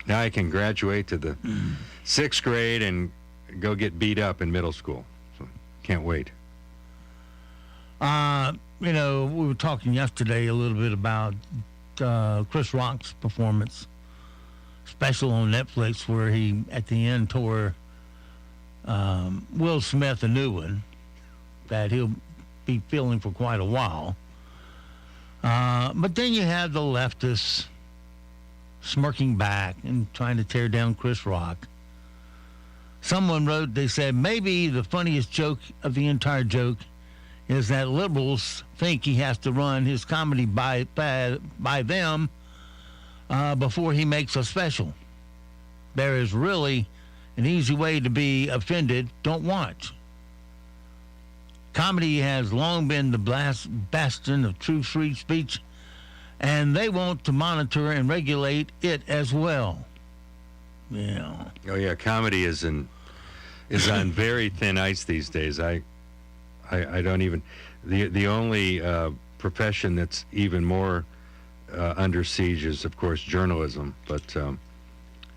Now I can graduate to the 6th grade and go get beat up in middle school. So can't wait. We were talking yesterday a little bit about Chris Rock's performance special on Netflix, where he at the end tore Will Smith a new one that he'll be feeling for quite a while. But then you have the leftists smirking back and trying to tear down Chris Rock. Someone wrote, they said, maybe the funniest joke of the entire joke is that liberals think he has to run his comedy by them before he makes a special. There is really an easy way to be offended. Don't watch. Comedy has long been the bastion of true free speech, and they want to monitor and regulate it as well. Yeah. Oh yeah, comedy is on very thin ice these days. I don't even the only profession that's even more under siege is, of course, journalism. But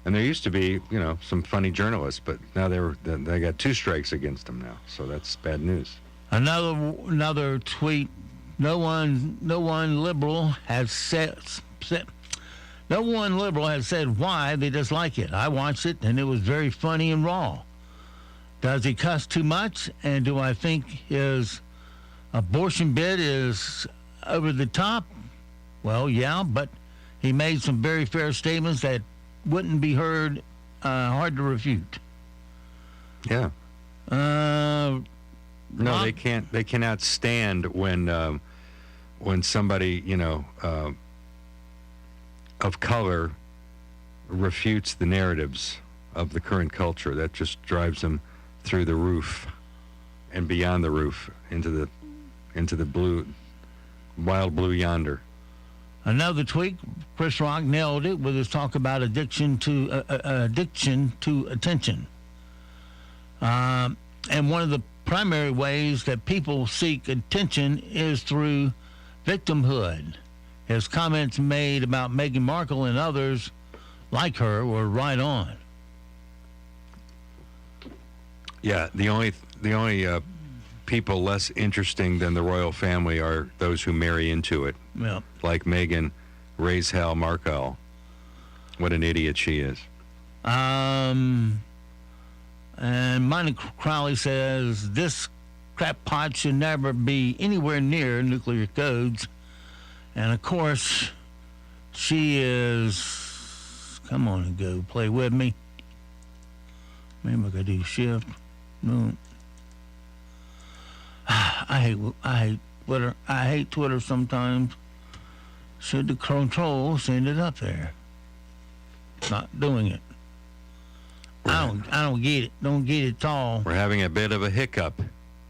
and there used to be, some funny journalists, but now they got 2 strikes against them now. So that's bad news. Another tweet. No one liberal has said why they dislike it. I watched it and it was very funny and raw. Does he cuss too much? And do I think his abortion bid is over the top? Well, yeah, but he made some very fair statements that wouldn't be hard to refute. Yeah. No, they can't. They cannot stand when somebody of color refutes the narratives of the current culture. That just drives them through the roof and beyond the roof into the blue, wild blue yonder. Another tweak, Chris Rock nailed it with his talk about addiction to attention. And one of the primary ways that people seek attention is through victimhood. His comments made about Meghan Markle and others like her were right on. Yeah, the only people less interesting than the royal family are those who marry into it. Yeah. Like Meghan Raishal Markle. What an idiot she is. And Monica Crowley says this crackpot should never be anywhere near nuclear codes. And of course, she is. Come on and go play with me. Maybe I could do shift. No. I hate Twitter. I hate Twitter sometimes. Should the control send it up there? Not doing it. I don't get it. Don't get it at all. We're having a bit of a hiccup,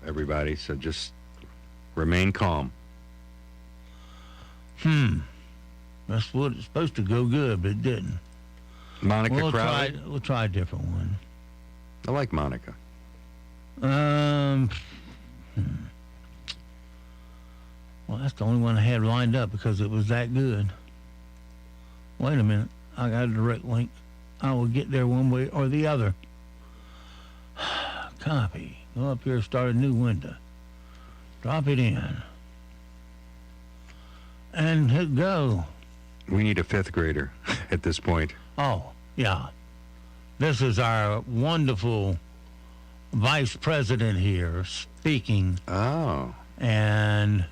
everybody. So just remain calm. That's what it's supposed to go good, but it didn't. Monica Crowley. We'll try a different one. I like Monica. Well, that's the only one I had lined up because it was that good. Wait a minute. I got a direct link. I will get there one way or the other. Copy. Go up here, start a new window. Drop it in. And hit go. We need a 5th grader at this point. Oh, yeah. This is our wonderful vice president here speaking. Oh. And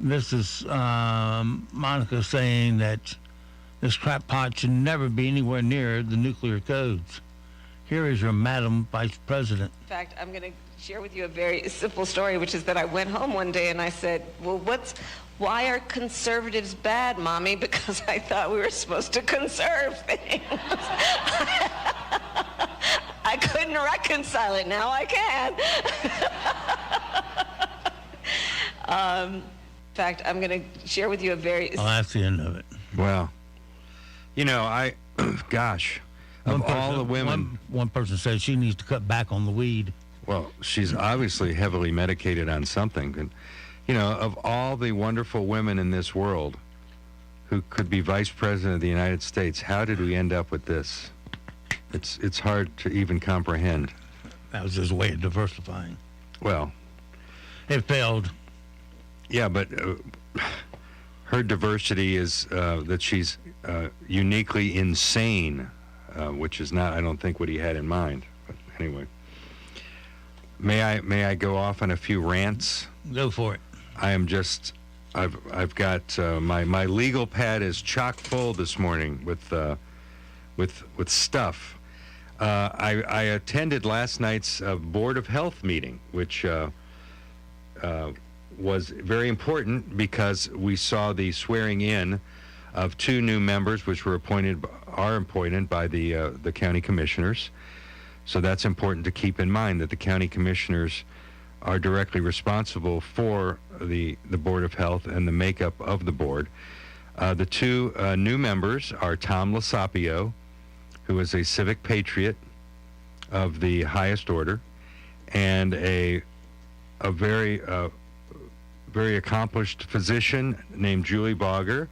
this is Monica saying that This crap pot should never be anywhere near the nuclear codes. Here is your Madam Vice President. In fact, I'm going to share with you a very simple story, which is that I went home one day and I said, well, why are conservatives bad, Mommy? Because I thought we were supposed to conserve things. I couldn't reconcile it. Now I can. In fact, I'm going to share with you a very... Oh, that's the end of it. Well, you know, gosh, of all the women... One person said she needs to cut back on the weed. Well, she's obviously heavily medicated on something. And, you know, of all the wonderful women in this world who could be vice president of the United States, how did we end up with this? It's hard to even comprehend. That was his way of diversifying. Well, it failed. Yeah, but her diversity is that she's uniquely insane, which is not, I don't think, what he had in mind. But anyway, may I go off on a few rants? Go for it. I am just, I've got my legal pad is chock full this morning with stuff. I attended last night's Board of Health meeting, which was very important because we saw the swearing in of 2 new members, which are appointed by the county commissioners. So that's important to keep in mind, that the county commissioners are directly responsible for the Board of Health and the makeup of the board. The 2 new members are Tom Lasapio, who is a civic patriot of the highest order, and a very accomplished physician named Julie Bogger,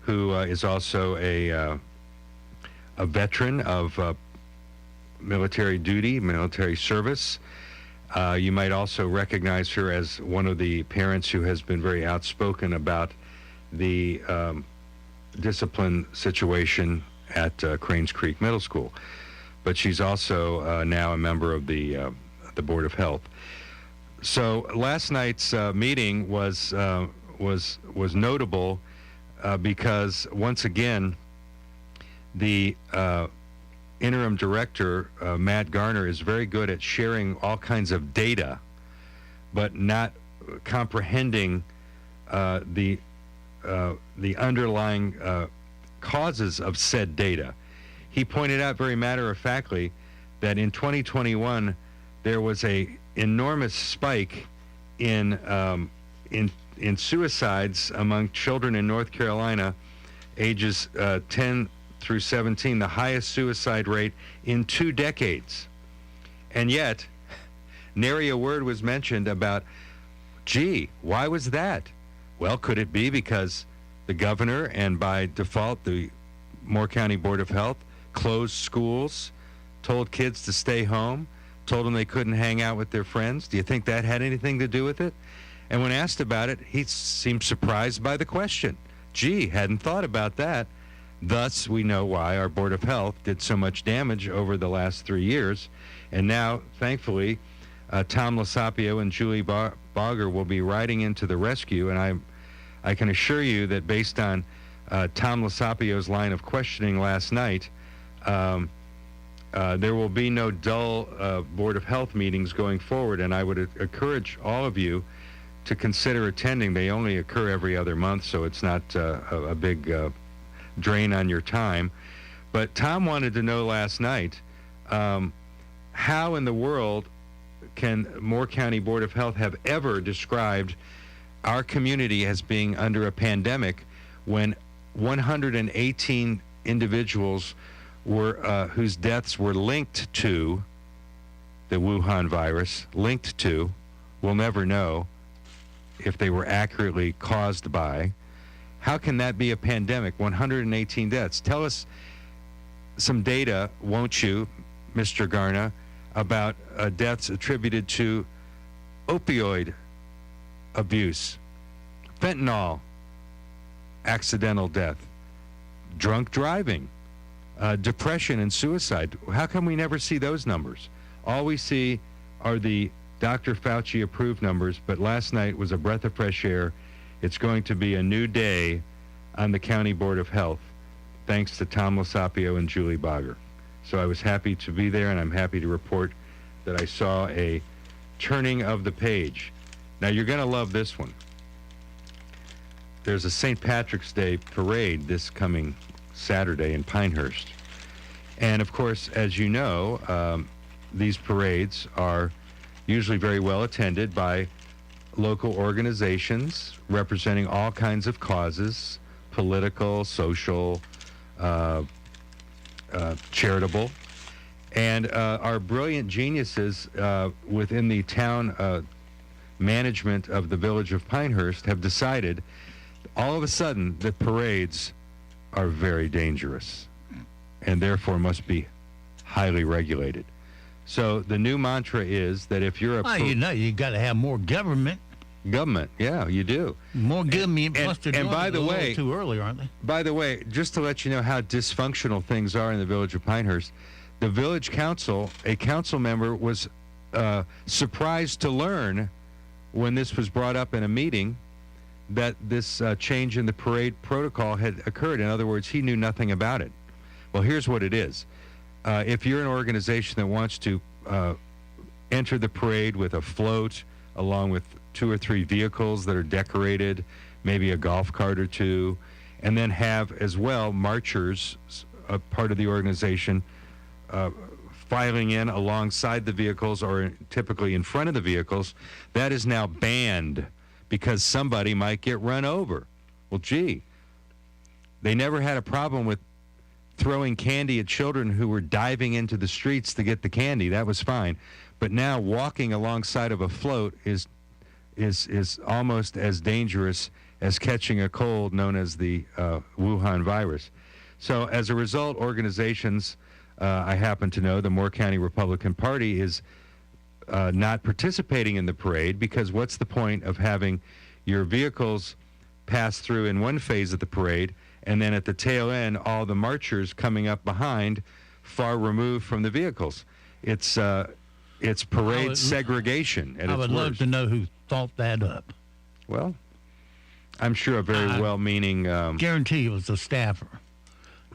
who is also a veteran of military duty, military service. You might also recognize her as one of the parents who has been very outspoken about the discipline situation at Cranes Creek Middle School. But she's also now a member of the Board of Health. So last night's meeting was notable because once again the interim director Matt Garner is very good at sharing all kinds of data, but not comprehending the underlying causes of said data. He pointed out very matter-of-factly that in 2021 there was a enormous spike in suicides among children in North Carolina, ages 10 through 17, the highest suicide rate in 2 decades. And yet, nary a word was mentioned about, gee, why was that? Well, could it be because the governor and by default the Moore County Board of Health closed schools, told kids to stay home, told them they couldn't hang out with their friends? Do you think that had anything to do with it? And when asked about it, he seemed surprised by the question. Gee, hadn't thought about that. Thus, we know why our Board of Health did so much damage over the last 3 years. And now, thankfully, Tom Lasapio and Julie Bogger will be riding into the rescue. And I can assure you that based on Tom Lasapio's line of questioning last night, there will be no dull Board of Health meetings going forward, and I would encourage all of you to consider attending. They only occur every other month, so it's not a big drain on your time. But Tom wanted to know last night, how in the world can Moore County Board of Health have ever described our community as being under a pandemic when 118 individuals were whose deaths were linked to the Wuhan virus, we'll never know if they were accurately caused by. How can that be a pandemic? 118 deaths. Tell us some data, won't you, Mr. Garna, about deaths attributed to opioid abuse, fentanyl, accidental death, drunk driving, depression and suicide. How come we never see those numbers? All we see are the Dr. Fauci approved numbers, but last night was a breath of fresh air. It's going to be a new day on the County Board of Health. thanks to Tom Losapio and Julie Bogger. So I was happy to be there, and I'm happy to report that I saw a turning of the page. Now, you're going to love this one. There's a St. Patrick's Day parade this coming Saturday in Pinehurst. And, of course, as you know, these parades are usually very well attended by local organizations representing all kinds of causes, political, social, charitable. And our brilliant geniuses within the town management of the village of Pinehurst have decided all of a sudden that parades are very dangerous and therefore must be highly regulated. So the new mantra is that if you're a... you got to have more government. Government, yeah, you do. More government. And by the way... too early, aren't they? By the way, just to let you know how dysfunctional things are in the village of Pinehurst, the village council, a council member was surprised to learn when this was brought up in a meeting that this change in the parade protocol had occurred. In other words, he knew nothing about it. Well, here's what it is. If you're an organization that wants to enter the parade with a float along with 2 or 3 vehicles that are decorated, maybe a golf cart or 2, and then have as well marchers, a part of the organization, filing in alongside the vehicles or typically in front of the vehicles, that is now banned because somebody might get run over. Well, gee, they never had a problem with throwing candy at children who were diving into the streets to get the candy. That was fine. But now walking alongside of a float is almost as dangerous as catching a cold known as the Wuhan virus. So as a result, organizations, I happen to know the Moore County Republican Party is not participating in the parade because what's the point of having your vehicles pass through in one phase of the parade and then at the tail end, all the marchers coming up behind, far removed from the vehicles? It's parade segregation at its worst. I would love to know who thought that up. Well, I'm sure a very well-meaning... guarantee it was a staffer.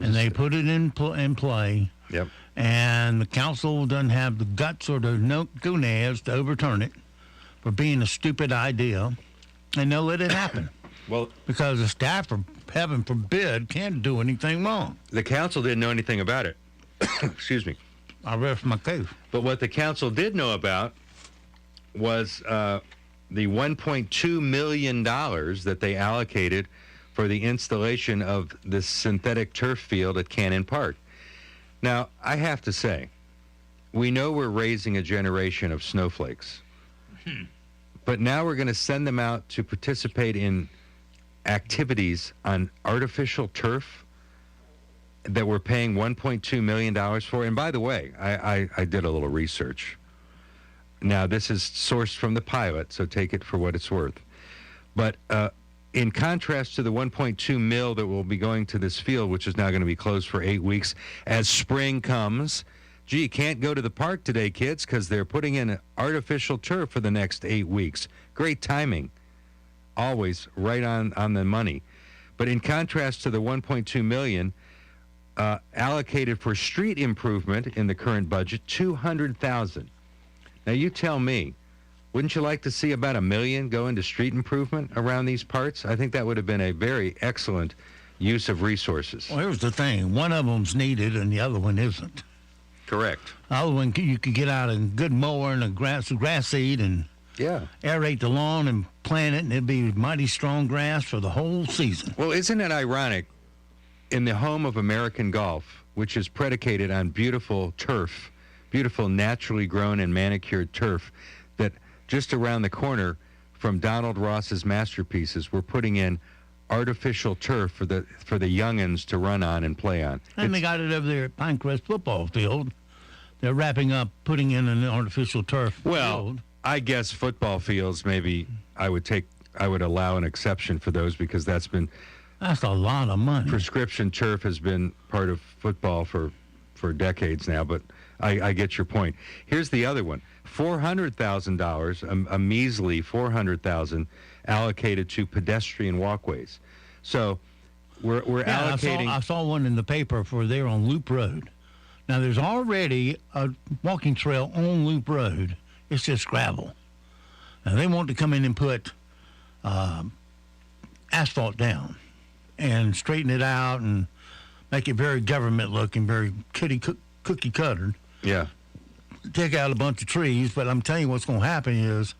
And they put it in play. Yep. And the council doesn't have the guts or the gonads to overturn it for being a stupid idea. And they'll let it happen. Well, because the staffer, heaven forbid, can't do anything wrong. The council didn't know anything about it. Excuse me. I rest my case. But what the council did know about was the $1.2 million that they allocated for the installation of this synthetic turf field at Cannon Park. Now, I have to say, we know we're raising a generation of snowflakes. But now we're going to send them out to participate in activities on artificial turf that we're paying $1.2 million for. And by the way, I did a little research. Now, this is sourced from the pilot, so take it for what it's worth. But in contrast to the $1.2 million that will be going to this field, which is now going to be closed for 8 weeks, as spring comes, gee, you can't go to the park today, kids, because they're putting in artificial turf for the next 8 weeks. Great timing. Always right on the money. But in contrast to the $1.2 million allocated for street improvement in the current budget, $200,000. Now you tell me, wouldn't you like to see about $1 million go into street improvement around these parts? I think that would have been a very excellent use of resources. Well, here's the thing. One of them's needed and the other one isn't. Correct. The other one, you could get out a good mower and a grass seed and aerate the lawn and plant it, and it'd be mighty strong grass for the whole season. Well, isn't it ironic, in the home of American golf, which is predicated on beautiful turf, beautiful naturally grown and manicured turf, that just around the corner from Donald Ross's masterpieces, we're putting in artificial turf for the youngins to run on and play on. And they got it over there at Pinecrest football field. They're wrapping up, putting in an artificial turf field. I guess football fields, maybe I would allow an exception for those because that's a lot of money. Prescription turf has been part of football for decades now, but I get your point. Here's the other one. $400,000, a measly $400,000 allocated to pedestrian walkways. So we're allocating. I saw one in the paper for there on Loop Road. Now, there's already a walking trail on Loop Road. It's just gravel. Now, they want to come in and put asphalt down and straighten it out and make it very government-looking, very cookie-cuttered. Yeah. Take out a bunch of trees, but I'm telling you what's going to happen is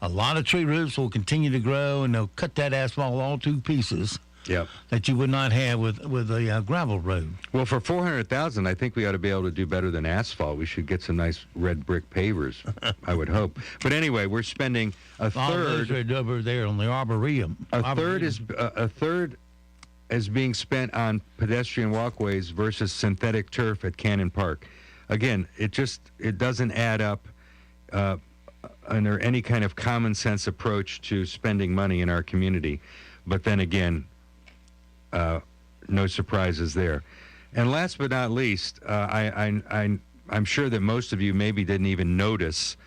a lot of tree roots will continue to grow, and they'll cut that asphalt all to pieces. Yep. That you would not have with a gravel road. Well, for $400,000, I think we ought to be able to do better than asphalt. We should get some nice red brick pavers, I would hope. But anyway, we're spending a third. Right over there on the Arboretum. A third is being spent on pedestrian walkways versus synthetic turf at Cannon Park. Again, it doesn't add up under any kind of common sense approach to spending money in our community. But then again, no surprises there. And last but not least, I'm sure that most of you maybe didn't even notice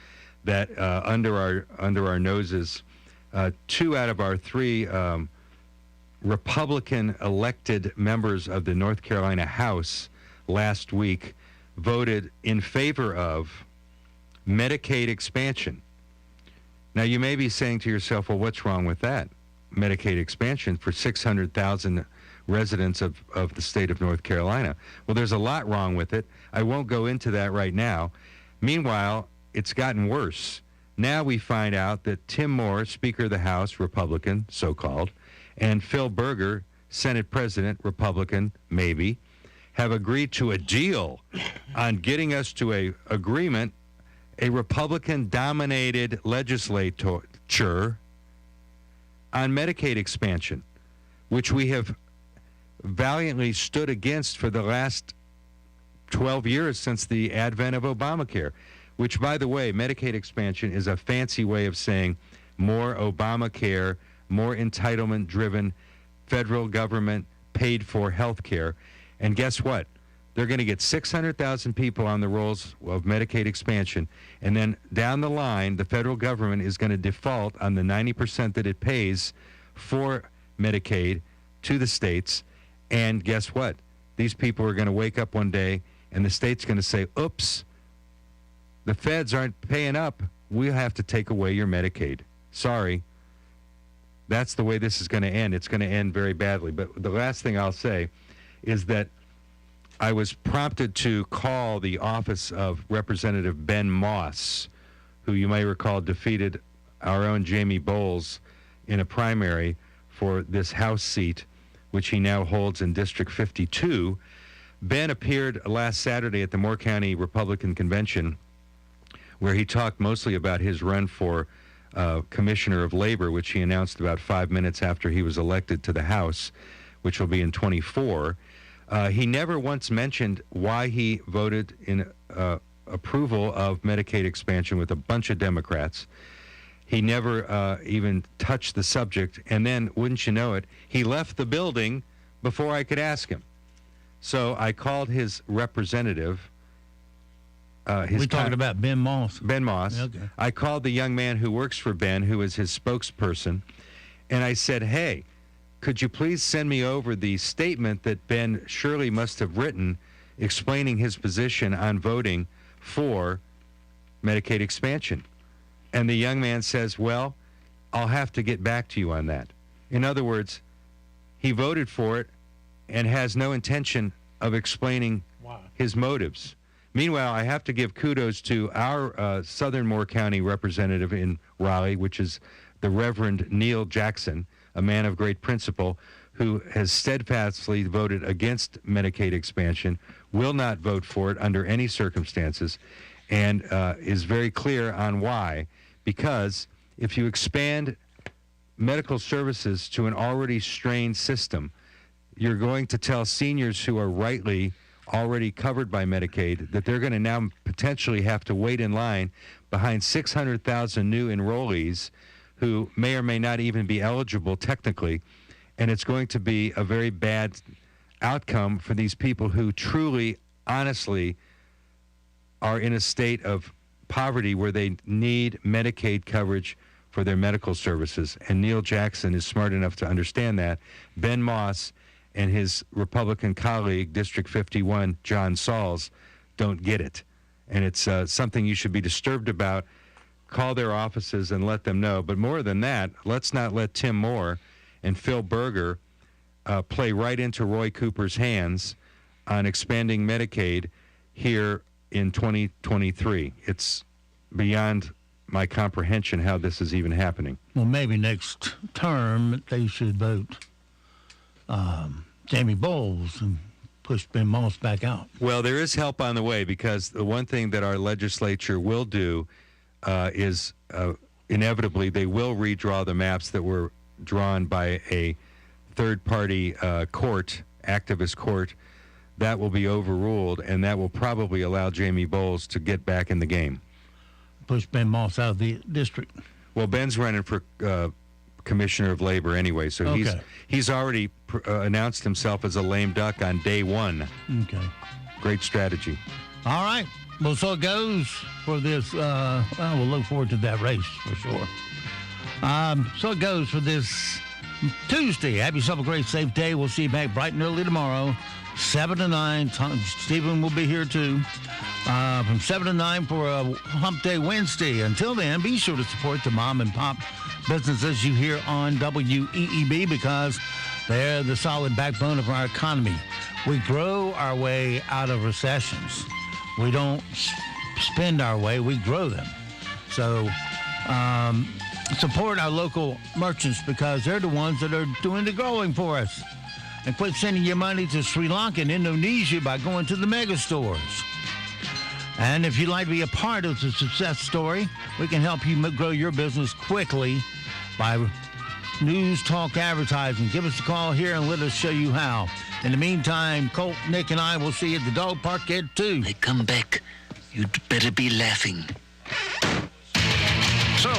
that under our noses, 2 out of our 3 Republican elected members of the North Carolina House last week voted in favor of Medicaid expansion. Now, you may be saying to yourself, well, what's wrong with that? Medicaid expansion for 600,000 residents of the state of North Carolina. Well, there's a lot wrong with it. I won't go into that right now. Meanwhile, it's gotten worse. Now we find out that Tim Moore, Speaker of the House, Republican, so-called, and Phil Berger, Senate President, Republican, maybe, have agreed to a deal on getting us to a agreement, a Republican-dominated legislature on Medicaid expansion, which we have valiantly stood against for the last 12 years since the advent of Obamacare, which, by the way, Medicaid expansion is a fancy way of saying more Obamacare, more entitlement-driven federal government paid-for health care. And guess what? They're going to get 600,000 people on the rolls of Medicaid expansion, and then down the line, the federal government is going to default on the 90% that it pays for Medicaid to the states. And guess what? These people are going to wake up one day, and the state's going to say, oops, the feds aren't paying up. We'll have to take away your Medicaid. Sorry. That's the way this is going to end. It's going to end very badly. But the last thing I'll say is that I was prompted to call the office of Representative Ben Moss, who you may recall defeated our own Jamie Bowles in a primary for this House seat, which he now holds in District 52. Ben appeared last Saturday at the Moore County Republican Convention, where he talked mostly about his run for Commissioner of Labor, which he announced about 5 minutes after he was elected to the House, which will be in 24. He never once mentioned why he voted in approval of Medicaid expansion with a bunch of Democrats. He never even touched the subject. And then, wouldn't you know it, he left the building before I could ask him. So I called his representative. We're talking about Ben Moss. Ben Moss. Okay. I called the young man who works for Ben, who is his spokesperson, and I said, hey, could you please send me over the statement that Ben surely must have written explaining his position on voting for Medicaid expansion? And the young man says, well, I'll have to get back to you on that. In other words, he voted for it and has no intention of explaining his motives. Meanwhile, I have to give kudos to our Southern Moore County representative in Raleigh, which is the Reverend Neil Jackson, a man of great principle, who has steadfastly voted against Medicaid expansion, will not vote for it under any circumstances, and is very clear on why. Because if you expand medical services to an already strained system, you're going to tell seniors who are rightly already covered by Medicaid that they're going to now potentially have to wait in line behind 600,000 new enrollees who may or may not even be eligible technically, and it's going to be a very bad outcome for these people who truly, honestly, are in a state of poverty where they need Medicaid coverage for their medical services. And Neil Jackson is smart enough to understand that. Ben Moss and his Republican colleague, District 51, John Sauls, don't get it. And it's something you should be disturbed about. Call their offices and let them know. But more than that, let's not let Tim Moore and Phil Berger play right into Roy Cooper's hands on expanding Medicaid here in 2023. It's beyond my comprehension how this is even happening. Well, maybe next term they should vote Jamie Bowles and push Ben Moss back out. Well, there is help on the way, because the one thing that our legislature will do is inevitably they will redraw the maps that were drawn by a third-party court, activist court. That will be overruled, and that will probably allow Jamie Bowles to get back in the game. Push Ben Moss out of the district. Well, Ben's running for Commissioner of Labor anyway, so Okay. he's already announced himself as a lame duck on day one. Okay. Great strategy. All right. Well, so it goes for this. We'll look forward to that race for sure. So it goes for this Tuesday. Have yourself a great, safe day. We'll see you back bright and early tomorrow, 7 to 9. Stephen will be here too. From 7 to 9 for a Hump Day Wednesday. Until then, be sure to support the mom and pop businesses you hear on WEEB, because they're the solid backbone of our economy. We grow our way out of recessions. We don't spend our way, we grow them. So support our local merchants, because they're the ones that are doing the growing for us. And quit sending your money to Sri Lanka and Indonesia by going to the mega stores. And if you'd like to be a part of the success story, we can help you grow your business quickly by news, talk, advertising. Give us a call here and let us show you how. In the meantime, Colt, Nick, and I will see you at the dog park at 2. They come back. You'd better be laughing. So,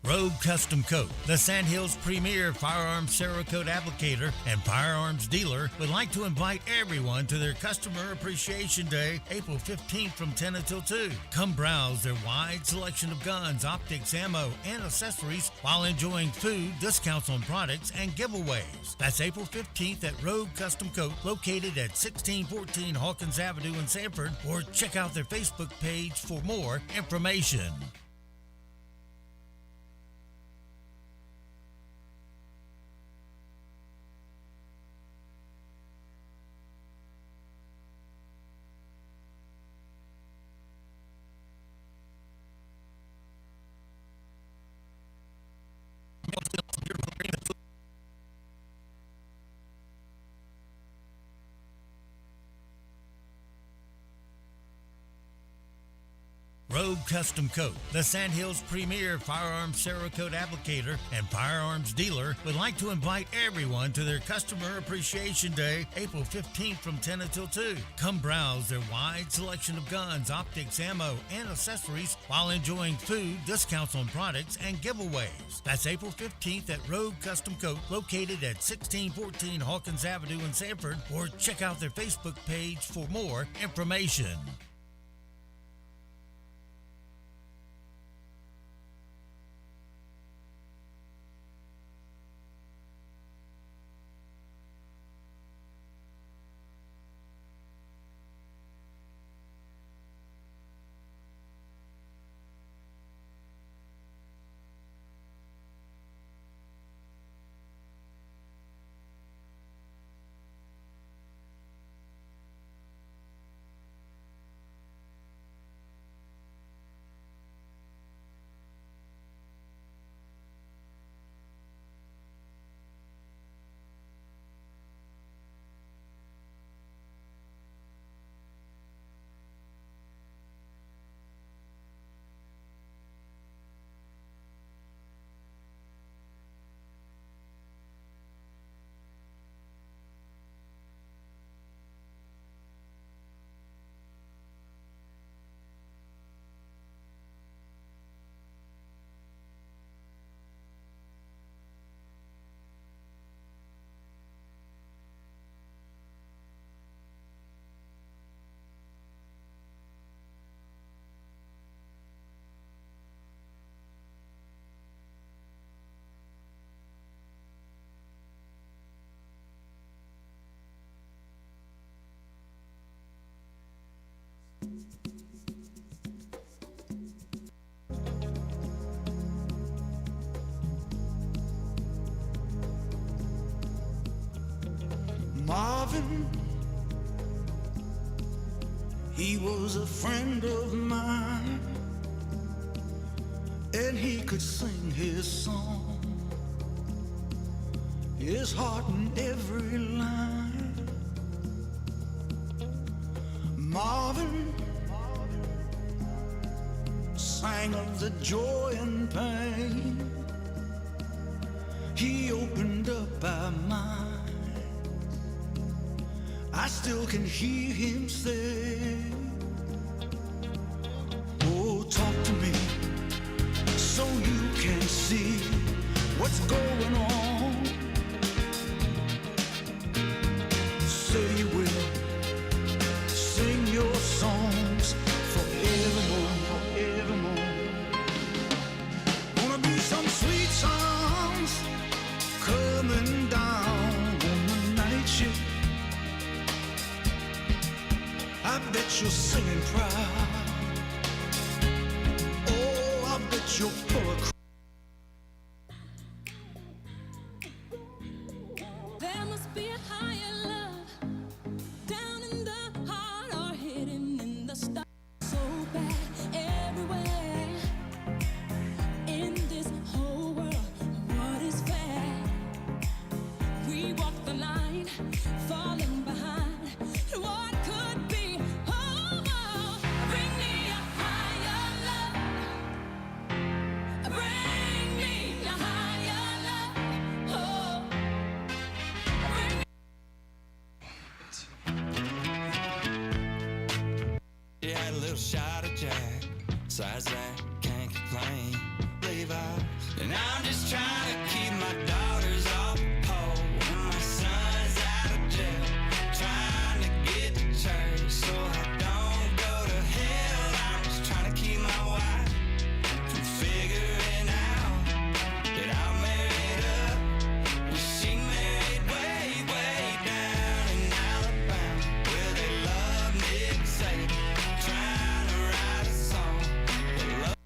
Rogue Custom Coat, the Sandhills' premier firearms Cerakote applicator and firearms dealer, would like to invite everyone to their Customer Appreciation Day, April 15th from 10 until 2. Come browse their wide selection of guns, optics, ammo, and accessories while enjoying food, discounts on products, and giveaways. That's April 15th at Rogue Custom Coat, located at 1614 Hawkins Avenue in Sanford, or check out their Facebook page for more information. Rogue Custom Coat, the Sandhills' premier firearms Cerakote applicator and firearms dealer, would like to invite everyone to their Customer Appreciation Day, April 15th from 10 until 2. Come browse their wide selection of guns, optics, ammo, and accessories while enjoying food, discounts on products, and giveaways. That's April 15th at Rogue Custom Coat, located at 1614 Hawkins Avenue in Sanford, or check out their Facebook page for more information. Marvin, he was a friend of mine, and he could sing his song, his heart in every line. Marvin sang of the joy and pain. He opened up our minds. I still can hear him say, oh, talk to me so you can see what's going on. Say you will sing your songs forevermore, forevermore. Gonna be some sweet songs coming down on the night shift. I bet you're singing proud. Oh, I bet you're full of There must be a higher love down in the heart or hidden in the stars. So bad everywhere in this whole world. What is fair? We walk the line, falling behind. What could be? Oh, bring me a higher love. Bring me a higher love. Oh, bring me. Yeah, had a little shot of Jack. Besides that, can't complain. slave out. And I'm just trying to keep my daughters off the pole and my son's out of jail, trying to get to church so I don't go to hell. I'm just trying to keep my wife from figuring out that I'm married up and she married way, way down in Alabama where they love Nick Saban, trying to write a song that love.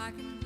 I can